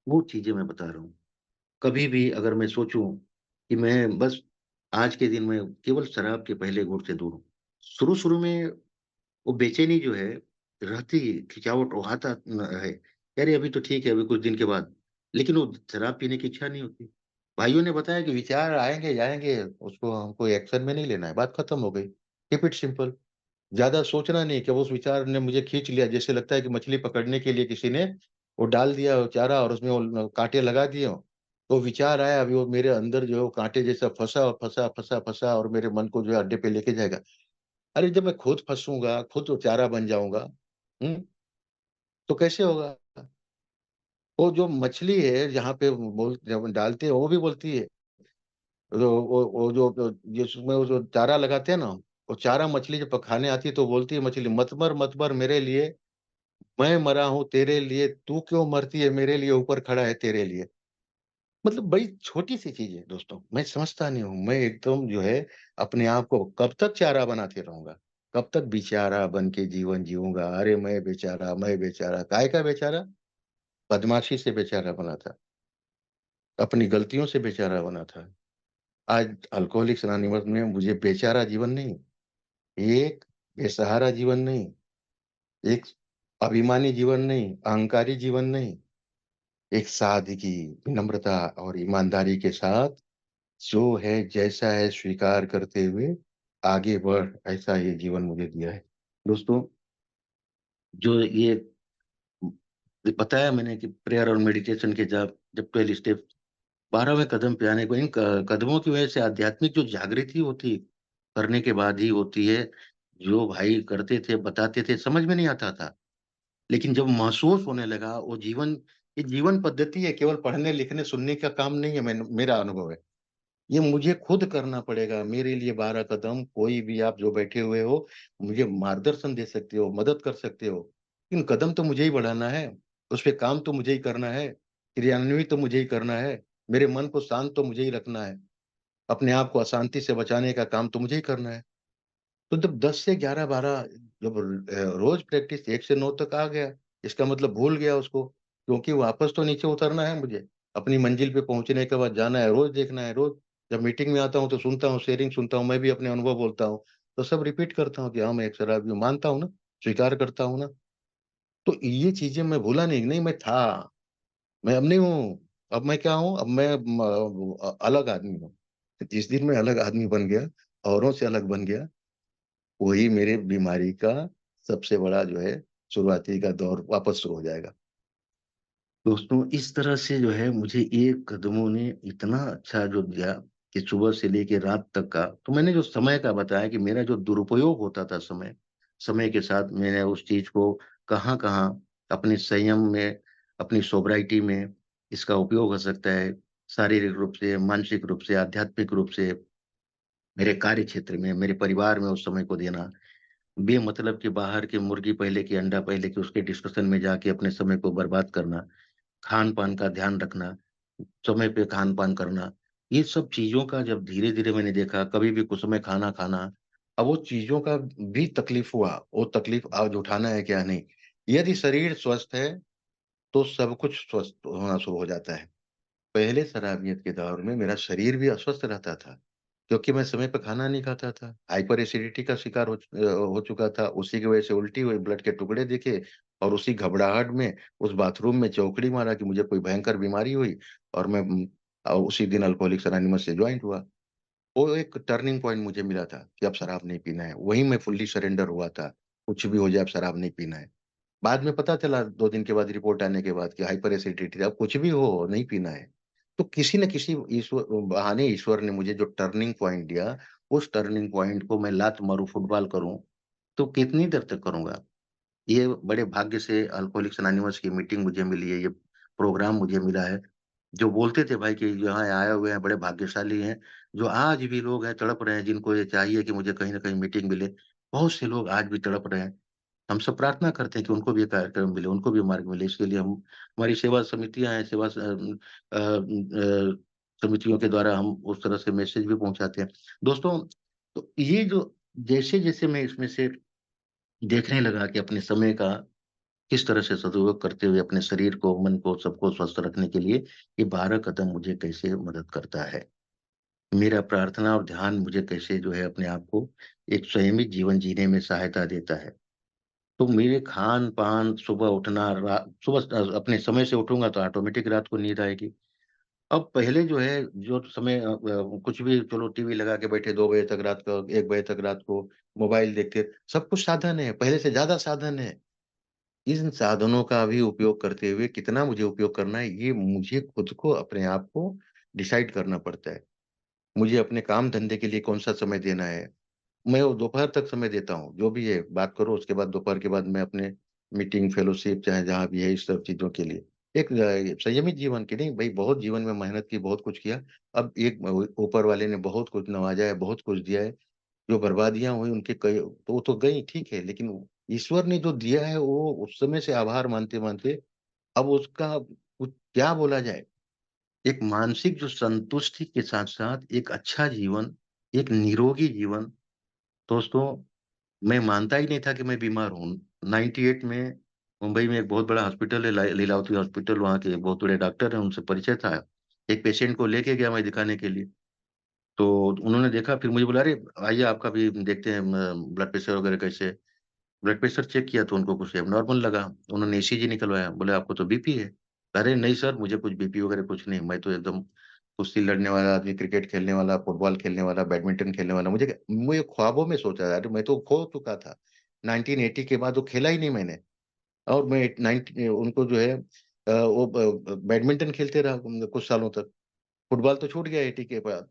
वो चीज़ें मैं बता रहा हूँ। कभी भी अगर मैं सोचूँ कि मैं बस आज के दिन में केवल शराब के पहले घूँट से दूर हूँ। शुरू-शुरू में वो बेचैनी जो है रहती है, खिंचावट वो आता न है। अरे अभी तो ठीक है, अभी कुछ दिन के बाद। लेकिन वो शराब पीने की इच्छा नहीं होती। भाइयों ने बताया कि विचार आएँगे, जाएँगे, उसको हमको एक्शन में नहीं लेना है, बात खत्म हो गई। Keep it simple. ज़्यादा सोचना नहीं कि वो उस विचार ने मुझे खींच लिया, जैसे लगता है कि मछली पकड़ने के लिए किसी ने वो डाल दिया हो चारा और उसमें वो काँटे लगा दिए हों। तो विचार आया, अभी वो मेरे अंदर जो है वो काँटे जैसा फँसा और फँसा, फँसा, फँसा और मेरे मन को जो है अड्डे पे लेके जाएगा। अरे जब मैं खुद फँसूँगा, खुद वो चारा बन जाऊँगा, हुँ, तो कैसे होगा? वो जो मछली है जहाँ पे बोल जब डालते हैं वो भी बोलती है, वो जो जिसमें वो जो चारा लगाते हैं ना, वो चारा मछली जब खाने आती है तो बोलती है मछली, मत मर मेरे लिए, मैं मरा हूँ तेरे लिए, तू क्यों मरती है मेरे लिए ऊपर खड़ा है तेरे लिए। मतलब बड़ी छोटी-सी चीज़ है दोस्तों, मैं समझता नहीं हूँ। मैं एकदम जो है अपने आप को कब तक चारा बनाते रहूँगा? कब तक बेचारा बन के जीवन जीऊँगा? अरे! मैं बेचारा, काहे का बेचारा? बदमाशी से बेचारा बना था, अपनी गलतियों से बेचारा बना था। आज अल्कोहलिक्स अनोनिमस में मुझे बेचारा जीवन नहीं, एक बेसहारा जीवन नहीं, एक अभिमानी जीवन नहीं, अहंकारी जीवन नहीं, एक सादगी, विनम्रता और ईमानदारी के साथ जो है, जैसा है स्वीकार करते हुए आगे बढ़, ऐसा ये जीवन मुझे दिया है। दोस्तों, जो ये बताया मैंने कि प्रेयर और मेडिटेशन के जब 12 स्टेप 12वें कदम पे आने को इन क कदमों की वजह से आध्यात्मिक जो जागृति होती, करने के बाद ही होती है। जो भाई करते थे, बताते थे, समझ में नहीं आता था। लेकिन जब महसूस होने लगा, वो ये जीवन पद्धति है, केवल पढ़ने, लिखने, सुनने का काम नहीं है, मेरा अनुभव है। ये मुझे खुद करना पड़ेगा। मेरे लिए 12 कदम कोई भी आप जो बैठे हुए हो, मुझे मार्गदर्शन दे सकते हो, मदद कर सकते हो। लेकिन कदम तो मुझे ही बढ़ाना है, उस पे काम तो मुझे ही करना है, क्रियान्वित तो मुझे ही करना है, मेरे मन को शांत तो मुझे ही रखना है, अपने आप को अशांति से बचाने का काम तो मुझे ही करना है। तो जब 10 से 11-12 जब रोज़ प्रैक्टिस 1 से 9 तक आ गया, इसका मतलब भूल गया उसको, क्योंकि वापस तो नीचे उतरना है मुझे। अपनी मंजिल पे पहुँचने के बाद जाना है, रोज़ देखना है, रोज़ जब मीटिंग में आता हूँ तो सुनता हूँ, शेयरिंग सुनता हूँ, मैं भी अपने अनुभव बोलता हूँ। तो सब रिपीट करता हूँ कि हाँ, मैं एक शराबी हूँ, मानता हूँ ना, स्वीकार करता हूँ ना। तो ये चीज़ें मैं भूला नहीं, नहीं मैं था, मैं अब नहीं हूँ। अब मैं क्या हूँ? अब मैं अलग आदमी हूँ। जिस दिन मैं अलग आदमी बन गया, औरों से अलग बन गया, वही मेरे बीमारी का सबसे बड़ा जो है शुरुआती का दौर वापस शुरू हो जाएगा। दोस्तों, इस तरह से जो है मुझे ये कदमों ने इतना अच्छा जो दिया कि सुबह से लेके रात तक का, तो मैंने जो समय का बताया कि मेरा जो दुरुपयोग होता था समय के साथ मैंने उस चीज़ को कहाँ-कहाँ अपने संयम में, अपनी सोब्राइटी में इसका उपयोग हो सकता है। शारीरिक रूप से, मानसिक रूप से, आध्यात्मिक रूप से, मेरे कार्य क्षेत्र में, मेरे परिवार में उस समय को देना। बेमतलब के बाहर के मुर्गी पहले की, अंडा पहले की उसके डिस्कशन में जाके अपने समय को बर्बाद करना, खान-पान का ध्यान रखना, समय पे खान-पान करना, ये सब चीज़ों का जब धीरे-धीरे मैंने देखा, कभी भी कुछ समय खाना खाना, अब वो चीज़ों का भी तकलीफ हुआ, वो तकलीफ आज उठाना है क्या नहीं। यदि शरीर स्वस्थ है, तो सब कुछ स्वस्थ होना शुरू हो जाता है। पहले शराबियत के दौर में मेरा शरीर भी अस्वस्थ रहता था, क्योंकि मैं समय पे खाना नहीं खाता था। हाइपर एसिडिटी का शिकार हो चुका था, उसी की वजह से उल्टी हुई, ब्लड के टुकड़े दिखे और उसी घबराहट में उस बाथरूम में चौकड़ी मारा कि मुझे कोई भयंकर बीमारी हुई और मैं उसी दिन अल्कोहलिक्स अनोनिमस से जॉइंट हुआ। वो एक टर्निंग पॉइंट मुझे मिला था कि अब शराब नहीं पीना है। वहीं मैं फुल्ली सरेंडर हुआ था, कुछ भी हो जाए अब शराब नहीं पीना है। बाद में पता चला 2 दिन के बाद रिपोर्ट आने के बाद कि हाइपर एसिडिटी अब कुछ भी हो, नहीं पीना है। तो किसी न किसी बहाने ईश्वर ने मुझे जो टर्निंग पॉइंट दिया, उस टर्निंग पॉइंट को मैं लात मारूँ, फुटबॉल करूँ, तो कितनी देर तक करूँगा? ये बड़े भाग्य से अल्कोहलिक्स अनोनिमस की मीटिंग मुझे मिली है, ये प्रोग्राम मुझे मिला है। जो बोलते थे भाई कि यहाँ आए हुए हैं, बड़े भाग्यशाली हैं, जो आज भी लोग हैं तड़प रहे हैं, जिनको ये चाहिए कि मुझे कहीं न कहीं मीटिंग मिले, बहुत से लोग आज भी तड़प रहे हैं। हम सब प्रार्थना करते हैं कि उनको भी ये कार्यक्रम मिले, उनको भी मार्ग मिले। इसके लिए हम हमारी सेवा समितियाँ हैं, समितियों के द्वारा हम उस तरह से मैसेज भी पहुँचाते हैं। दोस्तों, तो ये जो जैसे-जैसे मैं इसमें से देखने लगा कि अपने समय का किस तरह से सदुपयोग करते हुए अपने शरीर को, मन को, सबको स्वस्थ रखने के लिए ये 12 कदम मुझे कैसे मदद करता है। मेरा प्रार्थना और ध्यान मुझे कैसे जो है अपने आप को एक संयमित जीवन जीने में सहायता देता है। तो मेरे खान-पान, सुबह उठना, सुबह अपने समय से उठूँगा तो ऑटोमेटिक रात को नींद आएगी। अब पहले जो है, जो समय कुछ भी चलो टीवी लगा के बैठे 2 बजे तक रात को, 1 बजे तक रात को मोबाइल देखते, सब कुछ साधन है, पहले से ज़्यादा साधन है। इन साधनों का भी उपयोग करते हुए कितना मुझे उपयोग करना है, ये मुझे खुद को अपने आप को डिसाइड करना पड़ता है। मुझे अपने काम-धंधे के लिए कौन-सा समय देना है। मैं वो दोपहर तक समय देता हूँ, जो भी है बात करो उसके बाद दोपहर के बाद मैं अपने मीटिंग, फेलोशिप चाहे जहाँ भी है इस सब चीज़ों के लिए। एक संयमित जीवन की नहीं भई बहुत जीवन में मेहनत की, बहुत कुछ किया। अब एक ऊपर वाले ने बहुत कुछ नवाज़ा है, बहुत कुछ दिया है। जो बर्बादियाँ हुई उनके कई तो वो तो गई ठीक है, लेकिन ईश्वर ने जो दिया है वो उस समय से आभार मानते-मानते अब उसका कुछ क्या बोला जाए? एक मानसिक जो संतुष्टि के साथ-साथ एक अच्छा जीवन, एक निरोगी जीवन, दोस्तों मैं मानता ही नहीं था कि मैं बीमार हूँ। 98 में मुंबई में एक बहुत बड़ा हॉस्पिटल है लीलावती हॉस्पिटल, वहाँ के बहुत बड़े डॉक्टर हैं, उनसे परिचय था। एक पेशेंट को लेके गया मैं दिखाने के लिए, तो उन्होंने देखा फिर मुझे बोला, "अरे! आइए आपका भी देखते हैं ब्लड प्रेशर वगैरह कैसे है?" ब्लड प्रेशर चेक किया तो उनको कुछ एब्नॉर्मल लगा। उन्होंने ईसीजी निकलवाया, बोले आपको तो बीपी है। अरे नहीं सर, मुझे कुछ बीपी वगैरह कुछ नहीं, मैं तो एकदम कुश्ती लड़ने वाला आदमी, क्रिकेट खेलने वाला, फुटबॉल खेलने वाला, बैडमिंटन खेलने वाला। मुझे ख्वाबों में सोचा था, अरे मैं तो खो चुका था। 1980 के बाद वो खेला ही नहीं मैंने, और मैं 90 उनको जो है वो बैडमिंटन खेलते रहा कुछ सालों तक। फुटबॉल तो छूट गया 80 के बाद।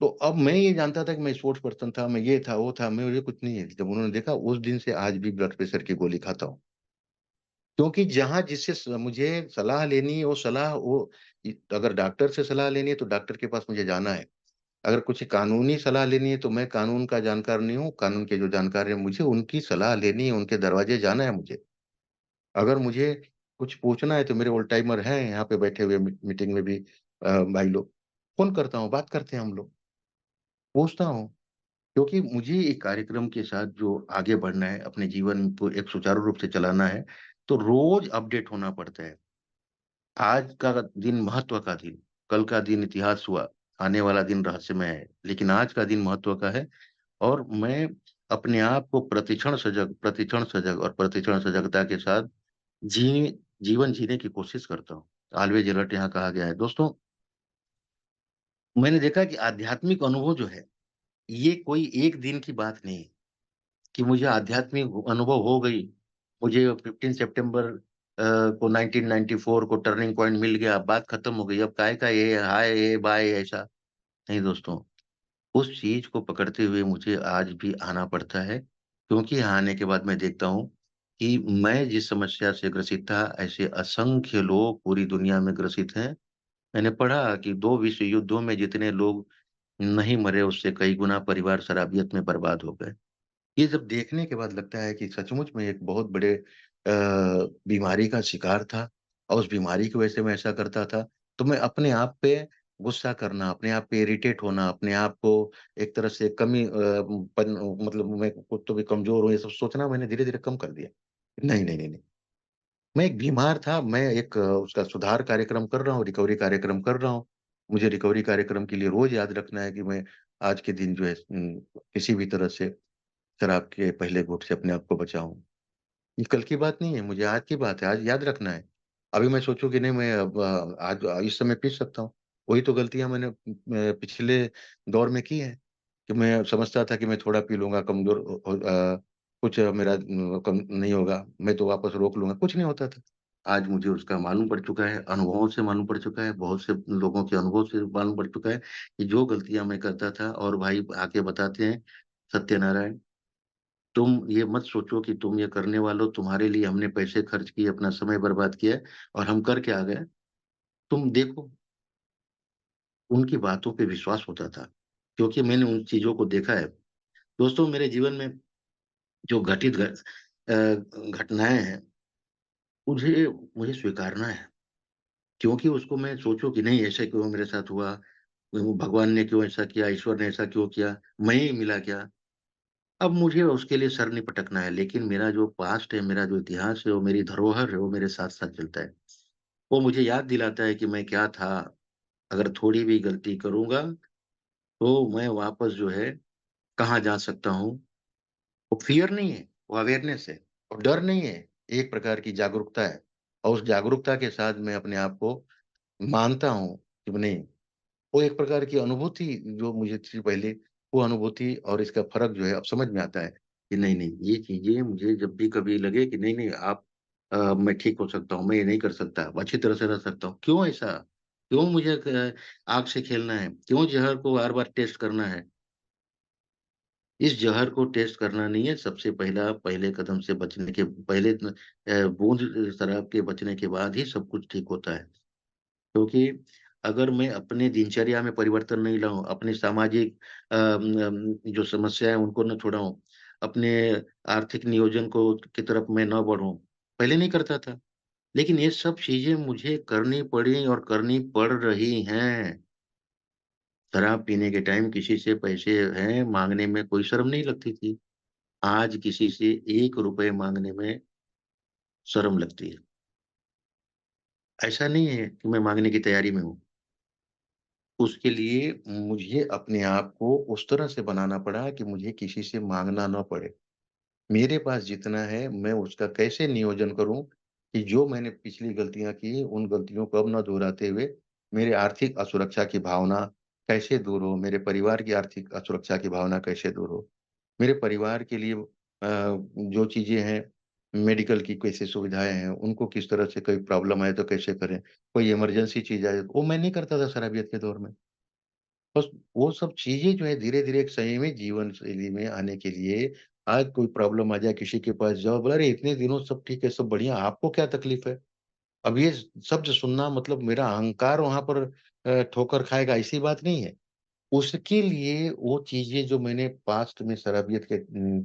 तो अब मैं ये जानता था कि मैं स्पोर्ट्स पर्सन था, मैं ये था, वो था, मुझे कुछ नहीं है। जब उन्होंने देखा, उस दिन से आज भी ब्लड प्रेशर की गोली खाता हूँ। क्योंकि जहाँ जिससे मुझे सलाह लेनी है, वो सलाह वो अगर डॉक्टर से सलाह लेनी है तो डॉक्टर के पास मुझे जाना है। अगर कुछ कानूनी सलाह लेनी है तो मैं कानून का जानकार नहीं हूँ, कानून के जो जानकार हैं मुझे उनकी सलाह लेनी है, उनके दरवाजे जाना है मुझे। अगर मुझे कुछ पूछना है तो मेरे ओल्ड टाइमर हैं यहाँ पे बैठे हुए मीटिंग में भी भाई लोग, फ़ोन करता हूँ, बात करते हैं हम लोग, पूछता हूँ। क्योंकि मुझे एक कार्यक्रम के साथ जो आगे बढ़ना है, अपने जीवन को एक सुचारू रूप से चलाना है, तो रोज़ अपडेट होना पड़ता है। आज का दिन महत्व का दिन, कल का दिन इतिहास हुआ, आने वाला दिन रहस्यमय है, लेकिन आज का दिन महत्व का है, और मैं अपने आप को प्रतिक्षण सजग और प्रतिक्षण सजगता के साथ जी जीवन जीने की कोशिश करता हूँ। ऑलवेज अलर्ट यहाँ कहा गया है। दोस्तों, मैंने देखा कि आध्यात्मिक अनुभव जो है, ये कोई एक दिन की बात नहीं है। कि मुझे आध्यात्मिक अनुभव हो गई। मुझे 15 सितंबर को 1994 को टर्निंग पॉइंट मिल गया, बात खत्म हो गई। अब काहे का ये हाय, ये बाय ऐसा। नहीं दोस्तों, उस चीज़ को पकड़ते हुए मुझे आज भी आना पड़ता है, क्योंकि यहाँ आने के बाद मैं देखता हूँ कि मैं जिस समस्या से ग्रसित था, ऐसे असंख्य लोग पूरी दुनिया में ग्रसित हैं। मैंने पढ़ा कि 2 विश्व युद्धों में जितने लोग नहीं मरे, उससे कई गुना परिवार शराबियत में बर्बाद हो गए। ये जब देखने के बाद लगता है कि सचमुच में एक बहुत बड़े बीमारी का शिकार था, और उस बीमारी की वजह से मैं ऐसा करता था। तो मैं अपने आप पे गुस्सा करना, अपने आप पे इरिटेट होना, अपने आप को एक तरह से कमी मतलब मैं खुद तो भी कमज़ोर हूँ, ये सब सोचना मैंने धीरे-धीरे कम कर दिया। नहीं, नहीं, नहीं, नहीं। मैं एक बीमार था, मैं एक उसका सुधार कार्यक्रम कर रहा हूँ, रिकवरी कार्यक्रम कर रहा हूँ। मुझे रिकवरी कार्यक्रम के लिए रोज़ याद रखना है कि मैं आज के दिन जो है किसी भी तरह से शराब के पहले घूँट से अपने आप को बचाऊँ। ये कल की बात नहीं है, मुझे आज की बात है, आज याद रखना है। अभी मैं सोचूँ कि नहीं, मैं अब आज इस समय पी सकता हूँ। वही तो गलतियाँ मैंने पिछले दौर में की हैं, कि मैं समझता था कि मैं थोड़ा पी लूँगा, कमज़ोर कुछ मेरा कम नहीं होगा, मैं तो वापस रोक लूँगा, कुछ नहीं होता था। आज मुझे उसका मालूम पड़ चुका है, अनुभवों से मालूम पड़ चुका है, बहुत से लोगों के अनुभव से मालूम पड़ चुका है कि जो गलतियाँ मैं करता था, और भाई आके बताते हैं, सत्यनारायण, तुम ये मत सोचो कि तुम ये करने वाले हो, तुम्हारे लिए हमने पैसे खर्च किए, अपना समय बर्बाद किया है और हम करके आ गए। तुम देखो, उनकी बातों पे विश्वास होता था, क्योंकि मैंने उन चीज़ों को देखा है। दोस्तों, मेरे जीवन में जो घटनाएँ हैं, मुझे मुझे स्वीकारना है, क्योंकि उसको मैं सोचूँ कि नहीं, ऐसे क्यों मेरे साथ हुआ? वो भगवान ने क्यों ऐसा किया? ईश्वर ने ऐसा क्यों किया? मैं ही मिला क्या? अब मुझे उसके लिए सर नहीं पटकना है, लेकिन मेरा जो पास्ट है, मेरा जो इतिहास है, वो मेरी धरोहर है, वो मेरे साथ-साथ चलता है। वो मुझे याद दिलाता है कि मैं क्या था, अगर थोड़ी भी गलती करूँगा, तो मैं वापस जो है कहाँ जा सकता हूँ। वो फ़ियर नहीं है, वो अवेयरनेस है, और डर नहीं है, एक प्रकार की जागरूकता है, और उस जागरूकता के साथ मैं अपने आप को मानता हूँ कि नहीं, वो एक प्रकार की अनुभूति जो मुझे थी पहले, वो अनुभूति और इसका फ़र्क जो है अब समझ में आता है कि नहीं-नहीं, ये चीज़ें मुझे जब भी कभी लगे कि नहीं-नहीं, मैं ठीक हो सकता हूँ, मैं ये नहीं कर सकता, अच्छी तरह से रह सकता हूँ। क्यों ऐसा? क्यों मुझे आग से खेलना है? क्यों ज़हर को बार-बार टेस्ट करना है? इस ज़हर को टेस्ट करना नहीं है, सबसे पहले कदम से बचने के पहले बूँद शराब के बचने के बाद ही सब कुछ ठीक होता है। क्योंकि अगर मैं अपने दिनचर्या में परिवर्तन नहीं लाऊँ, अपने सामाजिक जो समस्या है उनको ना छुड़ाऊँ, अपने आर्थिक नियोजन को की तरफ मैं ना बढ़ूँ, पहले नहीं करता था। लेकिन ये सब चीज़ें मुझे करनी पड़ी और करनी पड़ रही हैं। शराब पीने के टाइम किसी से पैसे हैं माँगने में कोई शर्म नहीं लगती थी। आज किसी से ₹1 माँगने में शर्म लगती है। ऐसा नहीं है कि मैं माँगने की तैयारी में हूँ। उसके लिए मुझे अपने आप को उस तरह से बनाना पड़ा कि मुझे किसी से माँगना ना पड़े। मेरे पास जितना है मैं उसका कैसे नियोजन करूँ कि जो मैंने पिछली गलतियाँ की उन गलतियों को अब ना दोहराते हुए मेरे आर्थिक असुरक्षा की भावना कैसे दूर हो, मेरे परिवार की आर्थिक असुरक्षा की भावना कैसे दूर हो। मेरे परिवार के लिए जो चीज़ें हैं मेडिकल की कैसे सुविधाएँ हैं, उनको किस तरह से कोई प्रॉब्लम आए तो कैसे करें। कोई इमरजेंसी चीज़ आए, वो मैं नहीं करता था शराबियत के दौर में। बस वो सब चीज़ें जो है धीरे-धीरे एक संयमित जीवन शैली में आने के लिए आज कोई प्रॉब्लम आ जाए, किसी के पास जाओ, बोला, "अरे! इतने दिनों सब ठीक है, सब बढ़िया, आपको क्या तकलीफ है?" अब ये शब्द सुनना मतलब मेरा अहंकार वहाँ पर ठोकर खाएगा, ऐसी बात नहीं है। उसके लिए वो चीज़ें जो मैंने पास्ट में शराबियत के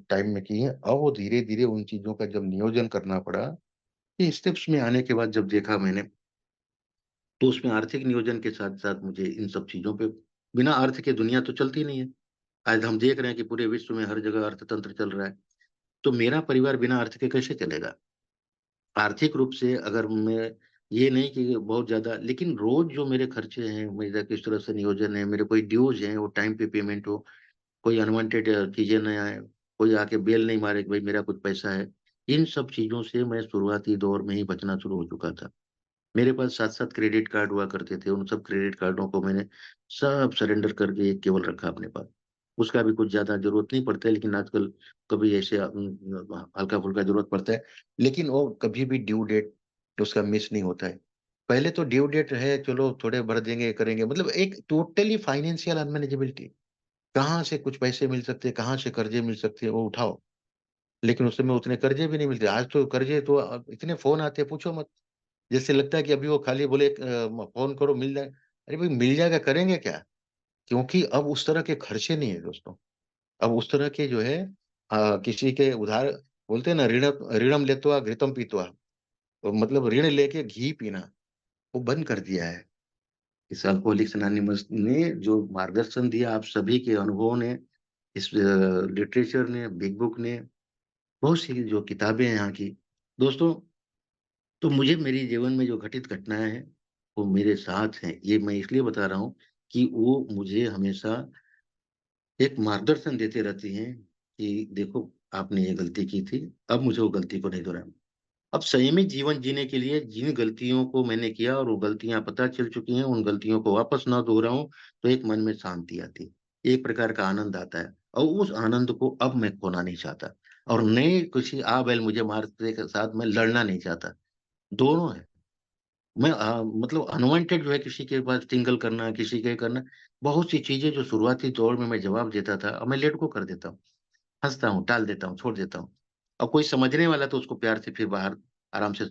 टाइम में की हैं, अब वो धीरे-धीरे उन चीज़ों का जब नियोजन करना पड़ा, ये स्टेप्स में आने के बाद जब देखा मैंने, तो उसमें आर्थिक नियोजन के साथ-साथ मुझे इन सब चीज़ों पे बिना अर्थ के दुनिया तो चलती नहीं है। आज हम देख रहे हैं कि पूरे विश्व में हर जगह अर्थतंत्र चल रहा है, तो मेरा परिवार बिना अर्थ के कैसे चलेगा? आर्थिक रूप से अगर मैं ये नहीं कि बहुत ज़्यादा लेकिन रोज़ जो मेरे खर्चे हैं, मेरा किस तरह से नियोजन है, मेरे कोई ड्यूज़ हैं, वो टाइम पे पेमेंट हो, कोई अनवांटेड चीज़ें ना आए, कोई आके बेल नहीं मारे कि भई मेरा कुछ पैसा है। इन सब चीज़ों से मैं शुरुआती दौर में ही बचना शुरू हो चुका था। मेरे पास 7-7 क्रेडिट कार्ड हुआ करते थे, उन सब क्रेडिट कार्डों को मैंने सब सरेंडर करके एक केवल रखा अपने पास। उसका भी कुछ ज़्यादा ज़रूरत नहीं पड़ता है, लेकिन आजकल कभी ऐसे हल्का-फुल्का ज़रूरत पड़ता है, लेकिन वो कभी भी ड्यू डेट उसका मिस नहीं होता है। पहले तो ड्यू डेट है, चलो थोड़े भर देंगे, करेंगे, मतलब एक टोटली फाइनेंशियल अनमैनेजेबिलिटी। कहाँ से कुछ पैसे मिल सकते हैं, कहाँ से कर्ज़े मिल सकते हैं, वो उठाओ। लेकिन उस समय उतने कर्ज़े भी नहीं मिलते। आज तो कर्ज़े तो इतने फ़ोन आते हैं, पूछो मत। जैसे लगता है कि अभी वो खाली बोले फ़ोन करो मिल जाए। अरे भाई मिल जाएगा, करेंगे क्या? क्योंकि अब उस तरह के खर्चे नहीं है दोस्तों। अब उस तरह के जो है किसी के उधार बोलते हैं ना, ऋणम लेत्वा घृतम पीत्वा, तो मतलब ऋण लेके घी पीना, वो बंद कर दिया है। इस अल्कोहलिक्स अनोनिमस ने जो मार्गदर्शन दिया आप सभी के अनुभवों ने, इस लिटरेचर ने, बिग बुक ने, बहुत सी जो किताबें हैं यहाँ की। दोस्तों, तो मुझे मेरे जीवन में जो घटित घटनाएँ हैं, वो मेरे साथ हैं। ये मैं इसलिए बता रहा हूँ कि वो मुझे हमेशा एक मार्गदर्शन देते रहती हैं कि देखो, आपने ये गलती की थी, अब मुझे वो गलती को नहीं दोहराना। अब संयमित जीवन जीने के लिए जिन गलतियों को मैंने किया और वो गलतियाँ पता चल चुकी हैं, उन गलतियों को वापस ना दोहराऊँ, तो एक मन में शांति आती है। एक प्रकार का आनंद आता है और उस आनंद को अब मैं खोना नहीं चाहता और नए किसी आ बैल मुझे मारते के साथ मैं लड़ना नहीं चाहता। दोनों है। मैं मतलब अनवांटेड जो है किसी के पास टिंगल करना, किसी के करना, बहुत सी चीज़ें जो शुरुआती दौर में मैं जवाब देता था, अब मैं लेट गो कर देता हूँ। हँसता हूँ, टाल देता हूँ, छोड़ देता हूँ। अब कोई समझने वाला तो उसको प्यार से फिर बाहर आराम से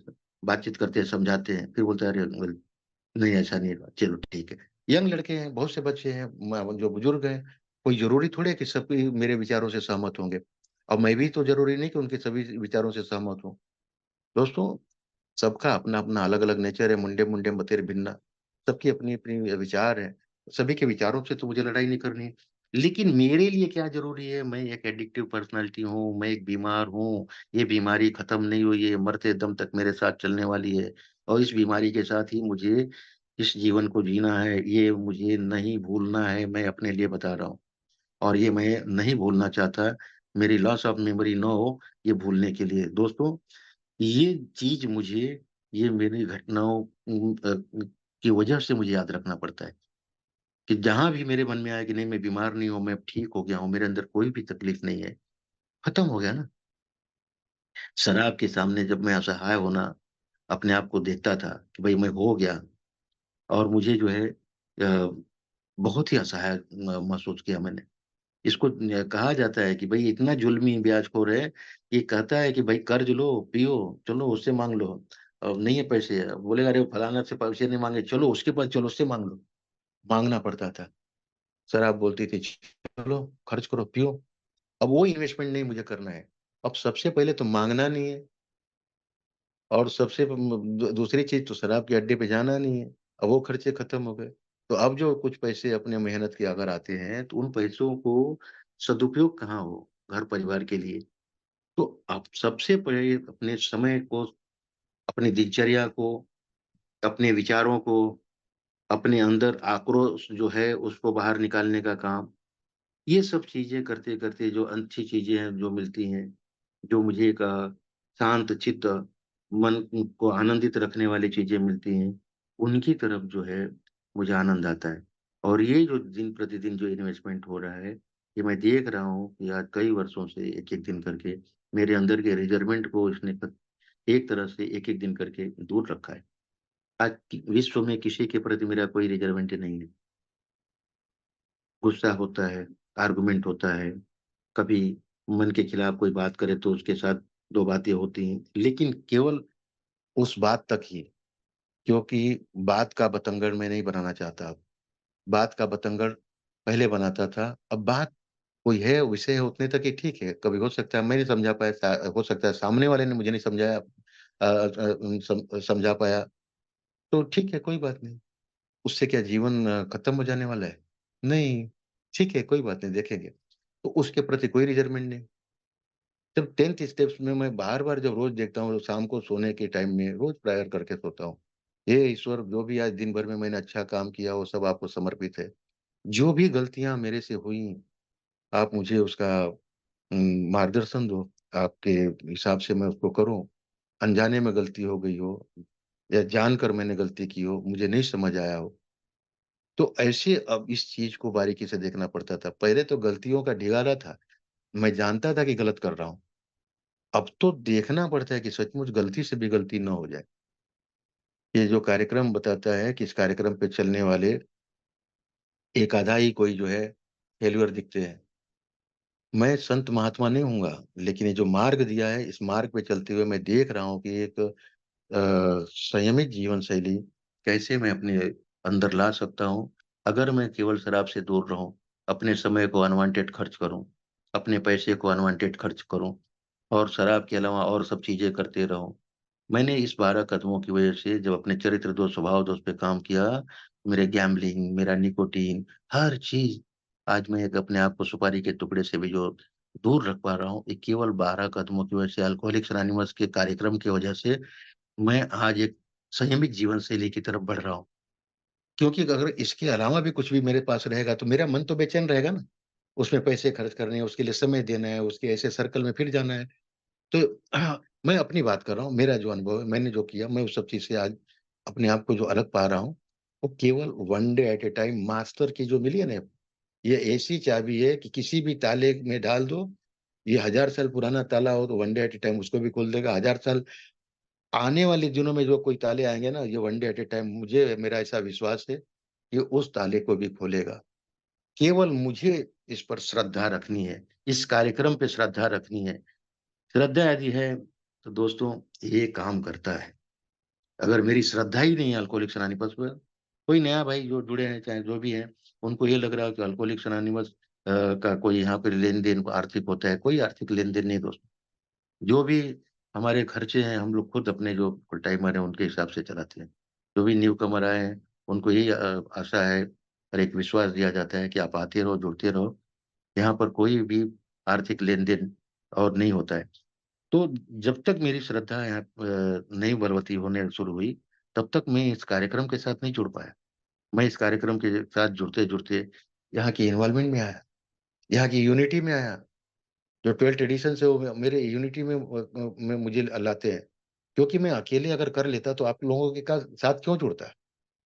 बातचीत करते हैं, समझाते हैं। फिर बोलता है, "अरे! अंकल नहीं ऐसा नहीं है, चलो ठीक है।" यंग लड़के हैं, बहुत से बच्चे हैं, म जो बुजुर्ग हैं, कोई ज़रूरी थोड़ी है कि सभी मेरे विचारों से सहमत होंगे। और मैं भी तो ज़रूरी नहीं कि उनके सभी विचारों से सहमत हूँ। दोस्तों, सबका अपना-अपना अलग-अलग नेचर है, मुंडे-मुंडे मतेर भिन्ना। सबकी अपनी-अपनी विचार हैं। सभी के विचारों से तो मुझे लड़ाई नहीं करनी है। लेकिन मेरे लिए क्या ज़रूरी है, मैं एक एडिक्टिव पर्सनैलिटी हूँ, मैं एक बीमार हूँ, ये बीमारी खत्म नहीं हुई है, मरते दम तक मेरे साथ चलने वाली है और इस बीमारी के साथ ही मुझे इस जीवन को जीना है, ये मुझे नहीं भूलना है, मैं अपने लिए बता रहा हूँ। और ये मैं नहीं भूलना चाहता, मेरी लॉस ऑफ मेमोरी ना हो, ये भूलने के लिए। दोस्तों, ये चीज़ मुझे ये मेरी घटनाओं की वजह से मुझे याद रखना पड़ता है, कि जहाँ भी मेरे मन में आए कि नहीं मैं बीमार नहीं हूँ, मैं ठीक हो गया हूँ, मेरे अंदर कोई भी तकलीफ नहीं है, खत्म हो गया ना। शराब के सामने जब मैं असहाय होना अपने आप को देखता था कि भई मैं हो गया और मुझे जो है बहुत ही असहाय महसूस किया मैंने। इसको कहा जाता है कि भई इतना जुल्मी ब्याजखोर है, ये कहता है कि भई कर्ज लो, पियो, चलो उससे माँग लो। नहीं है पैसे, बोलेगा अरे फलाना से पैसे नहीं माँगे, चलो उसके पास चलो उससे माँग लो। माँगना पड़ता था। शराब बोलती थी चलो खर्च करो, पियो। अब वो इन्वेस्टमेंट नहीं मुझे करना है। अब सबसे पहले तो माँगना नहीं है, और सबसे दूसरी चीज़ तो शराब के अड्डे पे जाना नहीं है। अब वो खर्चे खत्म हो गए। तो अब जो कुछ पैसे अपने मेहनत के अगर आते हैं, तो उन पैसों को सदुपयोग कहाँ हो घर परिवार के लिए। तो आप सबसे पहले अपने समय को, अपनी दिनचर्या को, अपने विचारों को, अपने अंदर आक्रोश जो है उसको बाहर निकालने का काम, ये सब चीज़ें करते-करते जो अच्छी चीज़ें हैं जो मिलती हैं, जो मुझे एक शांत चित्त, मन को आनंदित रखने वाली चीज़ें मिलती हैं, उनकी तरफ जो है मुझे आनंद आता है। और ये जो दिन-प्रतिदिन जो इन्वेस्टमेंट हो रहा है, ये मैं देख रहा हूँ कि आज कई वर्षों से एक-एक दिन करके मेरे अंदर के रिजर्वेंट को इसने एक तरह से एक-एक दिन करके दूर रखा है। आज कि विश्व में किसी के प्रति मेरा कोई रिजर्वेंट नहीं है। गुस्सा होता है, आर्गुमेंट होता है, कभी मन के खिलाफ कोई बात करे तो उसके साथ 2 बातें होती हैं, लेकिन केवल उस बात तक ही, क्योंकि बात का बतंगड़ मैं नहीं बनाना चाहता अब। बात का बतंगड़ पहले बनाता था, अब बात कोई है, विषय है उतने तक ही ठीक है। कभी हो सकता है मैं नहीं समझा पाया, हो सकता है सामने वाले ने मुझे नहीं समझाया, समझा पाया, तो ठीक है, कोई बात नहीं। उससे क्या जीवन खत्म हो जाने वाला है? नहीं, ठीक है, कोई बात नहीं, देखेंगे। तो उसके प्रति कोई रिजर्वेंट नहीं। जब 10th स्टेप्स में मैं बार-बार जब रोज़ देखता हूँ, शाम को सोने के टाइम में रोज़ प्रेयर करके सोता हूँ। हे ईश्वर, जो भी आज दिन भर में मैंने अच्छा काम किया, वो सब आपको समर्पित है। जो भी गलतियाँ मेरे से हुई, आप मुझे उसका मार्गदर्शन दो। आपके हिसाब से मैं उसको करूँ। अनजाने में गलती हो गई हो या जानकर मैंने गलती की हो, मुझे नहीं समझ आया हो, तो ऐसे अब इस चीज़ को बारीकी से देखना पड़ता था। पहले तो गलतियों का ढिगारा था, मैं जानता था कि गलत कर रहा हूँ। अब तो देखना पड़ता है कि सचमुच गलती से भी गलती ना हो जाए। ये जो कार्यक्रम बताता है कि इस कार्यक्रम पे चलने वाले एक आधा ही कोई जो है फेल्योर दिखते हैं। मैं संत महात्मा नहीं हूँगा, लेकिन ये जो मार्ग दिया है, इस मार्ग पे चलते हुए मैं देख रहा हूँ कि एक संयमित जीवन शैली कैसे मैं अपने अंदर ला सकता हूँ, अगर मैं केवल शराब से दूर रहूँ, अपने समय को अनवांटेड खर्च करूँ, अपने पैसे को अनवांटेड खर्च करूँ और शराब के अलावा और सब चीज़ें करते रहूँ। मैंने इस 12 कदमों की वजह से जब अपने चरित्र दोष, स्वभाव दोष पे काम किया, मेरे गैम्बलिंग, मेरा निकोटीन, हर चीज़, आज मैं एक अपने आप को सुपारी के टुकड़े से भी जो दूर रख पा रहा हूँ, ये केवल 12 कदमों की वजह से, अल्कोहलिक्स अनोनिमस के कार्यक्रम की वजह से मैं आज एक संयमित जीवन शैली की तरफ बढ़ रहा हूँ। क्योंकि अगर इसके अलावा भी कुछ भी मेरे पास रहेगा, तो मेरा मन तो बेचैन रहेगा ना। उसमें पैसे खर्च करने हैं, उसके लिए समय देना है, उसके ऐसे सर्कल में फिर जाना है। तो मैं अपनी बात कर रहा हूँ, मेरा जो अनुभव है, मैंने जो किया, मैं उस सब चीज़ से आज अपने आप को जो अलग पा रहा हूँ, वो केवल one day at a time master की जो मिली है ना, ये ऐसी चाबी है कि किसी भी ताले में डाल दो, ये 1000 साल पुराना ताला हो तो one day at a time उसको भी खोल देगा, 1000 साल आने वाले दिनों में जो कोई ताले आएँगे ना, ये one day at a time, मुझे मेरा ऐसा विश्वास है, कि उस ताले को भी खोलेगा। केवल मुझे इस पर श्रद्धा रखनी है, इस कार्यक्रम पे श्रद्धा रखनी है। श्रद्धा यदि है, तो दोस्तों ये काम करता है। अगर मेरी श्रद्धा ही नहीं है अल्कोहलिक्स अनोनिमस पर, कोई नया भाई जो जुड़े हैं, चाहे जो भी हैं, उनको ये लग रहा है कि अल्कोहलिक्स अनोनिमस का कोई यहाँ पे लेन-देन आर्थिक होता है, कोई आर्थिक लेन-देन नहीं दोस्तों। जो भी हमारे खर्चे हैं, हम लोग खुद अपने जो फुल टाइमर हैं, उनके हिसाब से चलाते हैं। जो भी न्यू कमर आए हैं, उनको यही आशा है और एक विश्वास दिया जाता है कि आप आते रहो, जुड़ते रहो। यहाँ पर कोई भी आर्थिक लेन-देन और नहीं होता है। तो जब तक मेरी श्रद्धा यहाँ नहीं बलवती होने शुरू हुई, तब तक मैं इस कार्यक्रम के साथ नहीं जुड़ पाया। मैं इस कार्यक्रम के साथ जुड़ते-जुड़ते यहाँ की इन्वॉल्वमेंट में आया, यहाँ की यूनिटी में आया। जो 12th एडिशन से वो मेरे यूनिटी में मुझे लाते हैं। क्योंकि मैं अकेले अगर कर लेता तो आप लोगों के का साथ क्यों जुड़ता?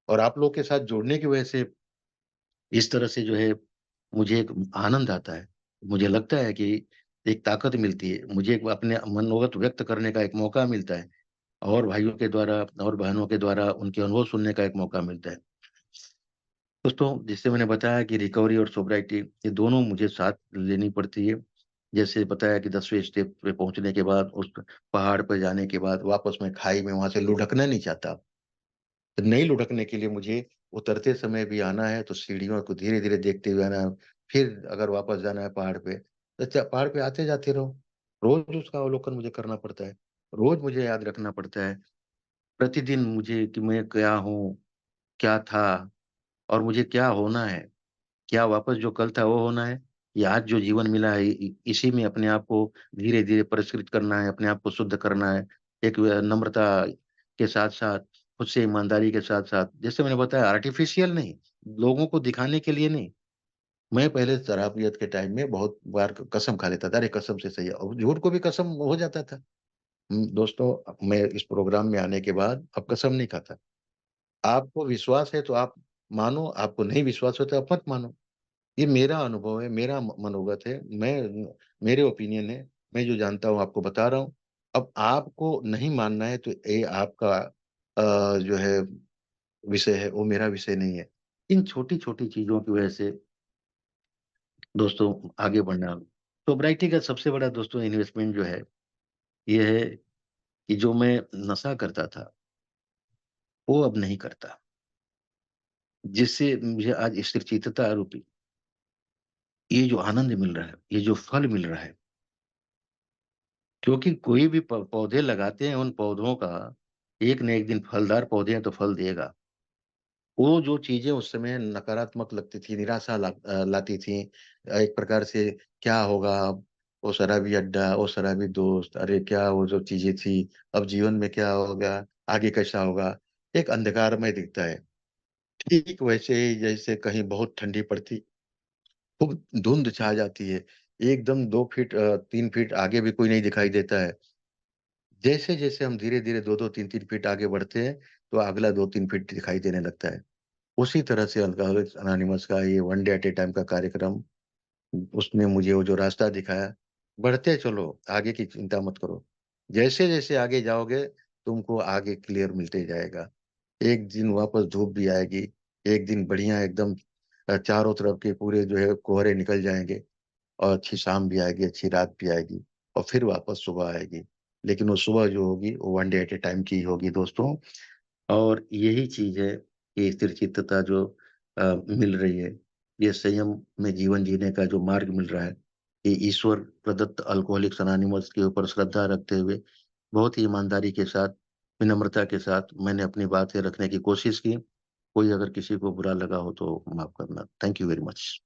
और आप लोगों के साथ जुड़ने की वजह से इस तरह से जो है मुझे एक आनंद आता है। मुझे लगता है कि एक ताकत मिलती है। मुझे एक अपने मनोगत व्यक्त करने का एक मौका मिलता है और भाइयों के द्वारा और बहनों के द्वारा उनके अनुभव सुनने का एक मौका मिलता है। दोस्तों, जैसे मैंने बताया कि रिकवरी और सोब्राइटी ये दोनों मुझे साथ लेनी पड़ती है। जैसे बताया कि 10वें स्टेप पे पहुँचने के बाद उस पहाड़ पे जाने के बाद वापस मैं खाई में वहाँ से लुढ़कना नहीं चाहता। तो नहीं लुढ़कने के लिए मुझे उतरते समय भी आना है तो सीढ़ियों को धीरे-धीरे देखते हुए आना है। फिर अगर वापस जाना है पहाड़ पे, तो पहाड़ पे आते-जाते रहो। रोज़ उसका अवलोकन मुझे करना पड़ता है। रोज़ मुझे याद रखना पड़ता है, प्रतिदिन मुझे कि मैं क्या हूँ, क्या था और मुझे क्या होना है? क्या वापस जो कल था वो होना है? या आज जो जीवन मिला है इसी में अपने आप को धीरे-धीरे परिष्कृत करना है, अपने आप को शुद्ध करना है। एक नम्रता के साथ-साथ, खुद से ईमानदारी के साथ-साथ, जैसे मैंने बताया आर्टिफ़िशियल नहीं, लोगों को दिखाने के लिए नहीं। मैं पहले शराबियत के टाइम में बहुत बार कसम खा लेता था, अरे कसम से सही है और झूठ को भी कसम हो जाता था। दोस्तों मैं इस प्रोग्राम में आने के बाद अब कसम नहीं खाता। आपको विश्वास है तो आप मानो, आपको नहीं विश्वास है तो आप मत मानो। ये मेरा अनुभव है, मेरा मनोगत है, मेरे ओपिनियन है, मैं जो जानता हूँ आपको बता रहा हूँ। अब आपको नहीं मानना है तो ये आपका जो है विषय है, वो मेरा विषय नहीं है। इन छोटी-छोटी चीज़ों की वजह से दोस्तों आगे बढ़ना। सोब्राइटी का सबसे बड़ा दोस्तों इन्वेस्टमेंट जो है, ये है कि जो मैं नशा करता था, वो अब नहीं करता। जिससे मुझे आज स्थिरचित्तता रूपी ये जो आनंद मिल रहा है, ये जो फल मिल रहा है, क्योंकि कोई भी पौधे लगाते हैं, उन पौधों का एक न एक दिन फलदार पौधे हैं तो फल देगा। वो जो चीज़ें उस समय नकारात्मक लगती थी, निराशा लाती थी, एक प्रकार से क्या होगा अब? वो शराबी अड्डा, वो शराबी दोस्त, अरे क्या वो जो चीज़ें थी, अब जीवन में क्या होगा? आगे कैसा होगा? एक अंधकारमय दिखता है। ठीक वैसे ही जैसे कहीं बहुत ठंडी पड़ती, खूब धुंध छा जाती है, एकदम 2 फीट 3 फीट आगे भी कोई नहीं दिखाई देता है। जैसे-जैसे हम धीरे-धीरे 2-2 3-3 फीट आगे बढ़ते हैं, तो अगला 2-3 फीट दिखाई देने लगता है। उसी तरह से अल्कोहलिक्स अनोनिमस का ये one day at A time का कार्यक्रम, उसने मुझे वो जो रास्ता दिखाया, बढ़ते चलो, आगे की चिंता मत करो। जैसे-जैसे आगे जाओगे, तुमको आगे क्लियर मिलते जाएगा। एक दिन वापस धूप भी आएगी, एक दिन बढ़िया एकदम चारों तरफ के पूरे जो है कोहरे निकल जाएँगे और अच्छी शाम भी आएगी, अच्छी रात भी आएगी और फिर वापस सुबह आएगी। लेकिन वो सुबह जो होगी, वो one day at A time की ही होगी दोस्तों। और यही चीज़ है कि स्थिरचित्तता जो मिल रही है, ये संयम में जीवन जीने का जो मार्ग मिल रहा है, ये ईश्वर प्रदत्त अल्कोहलिक्स अनोनिमस के ऊपर श्रद्धा रखते हुए, बहुत ही ईमानदारी के साथ, विनम्रता के साथ मैंने अपनी बातें रखने की कोशिश की। कोई अगर किसी को बुरा लगा हो तो माफ़ करना। Thank you very much.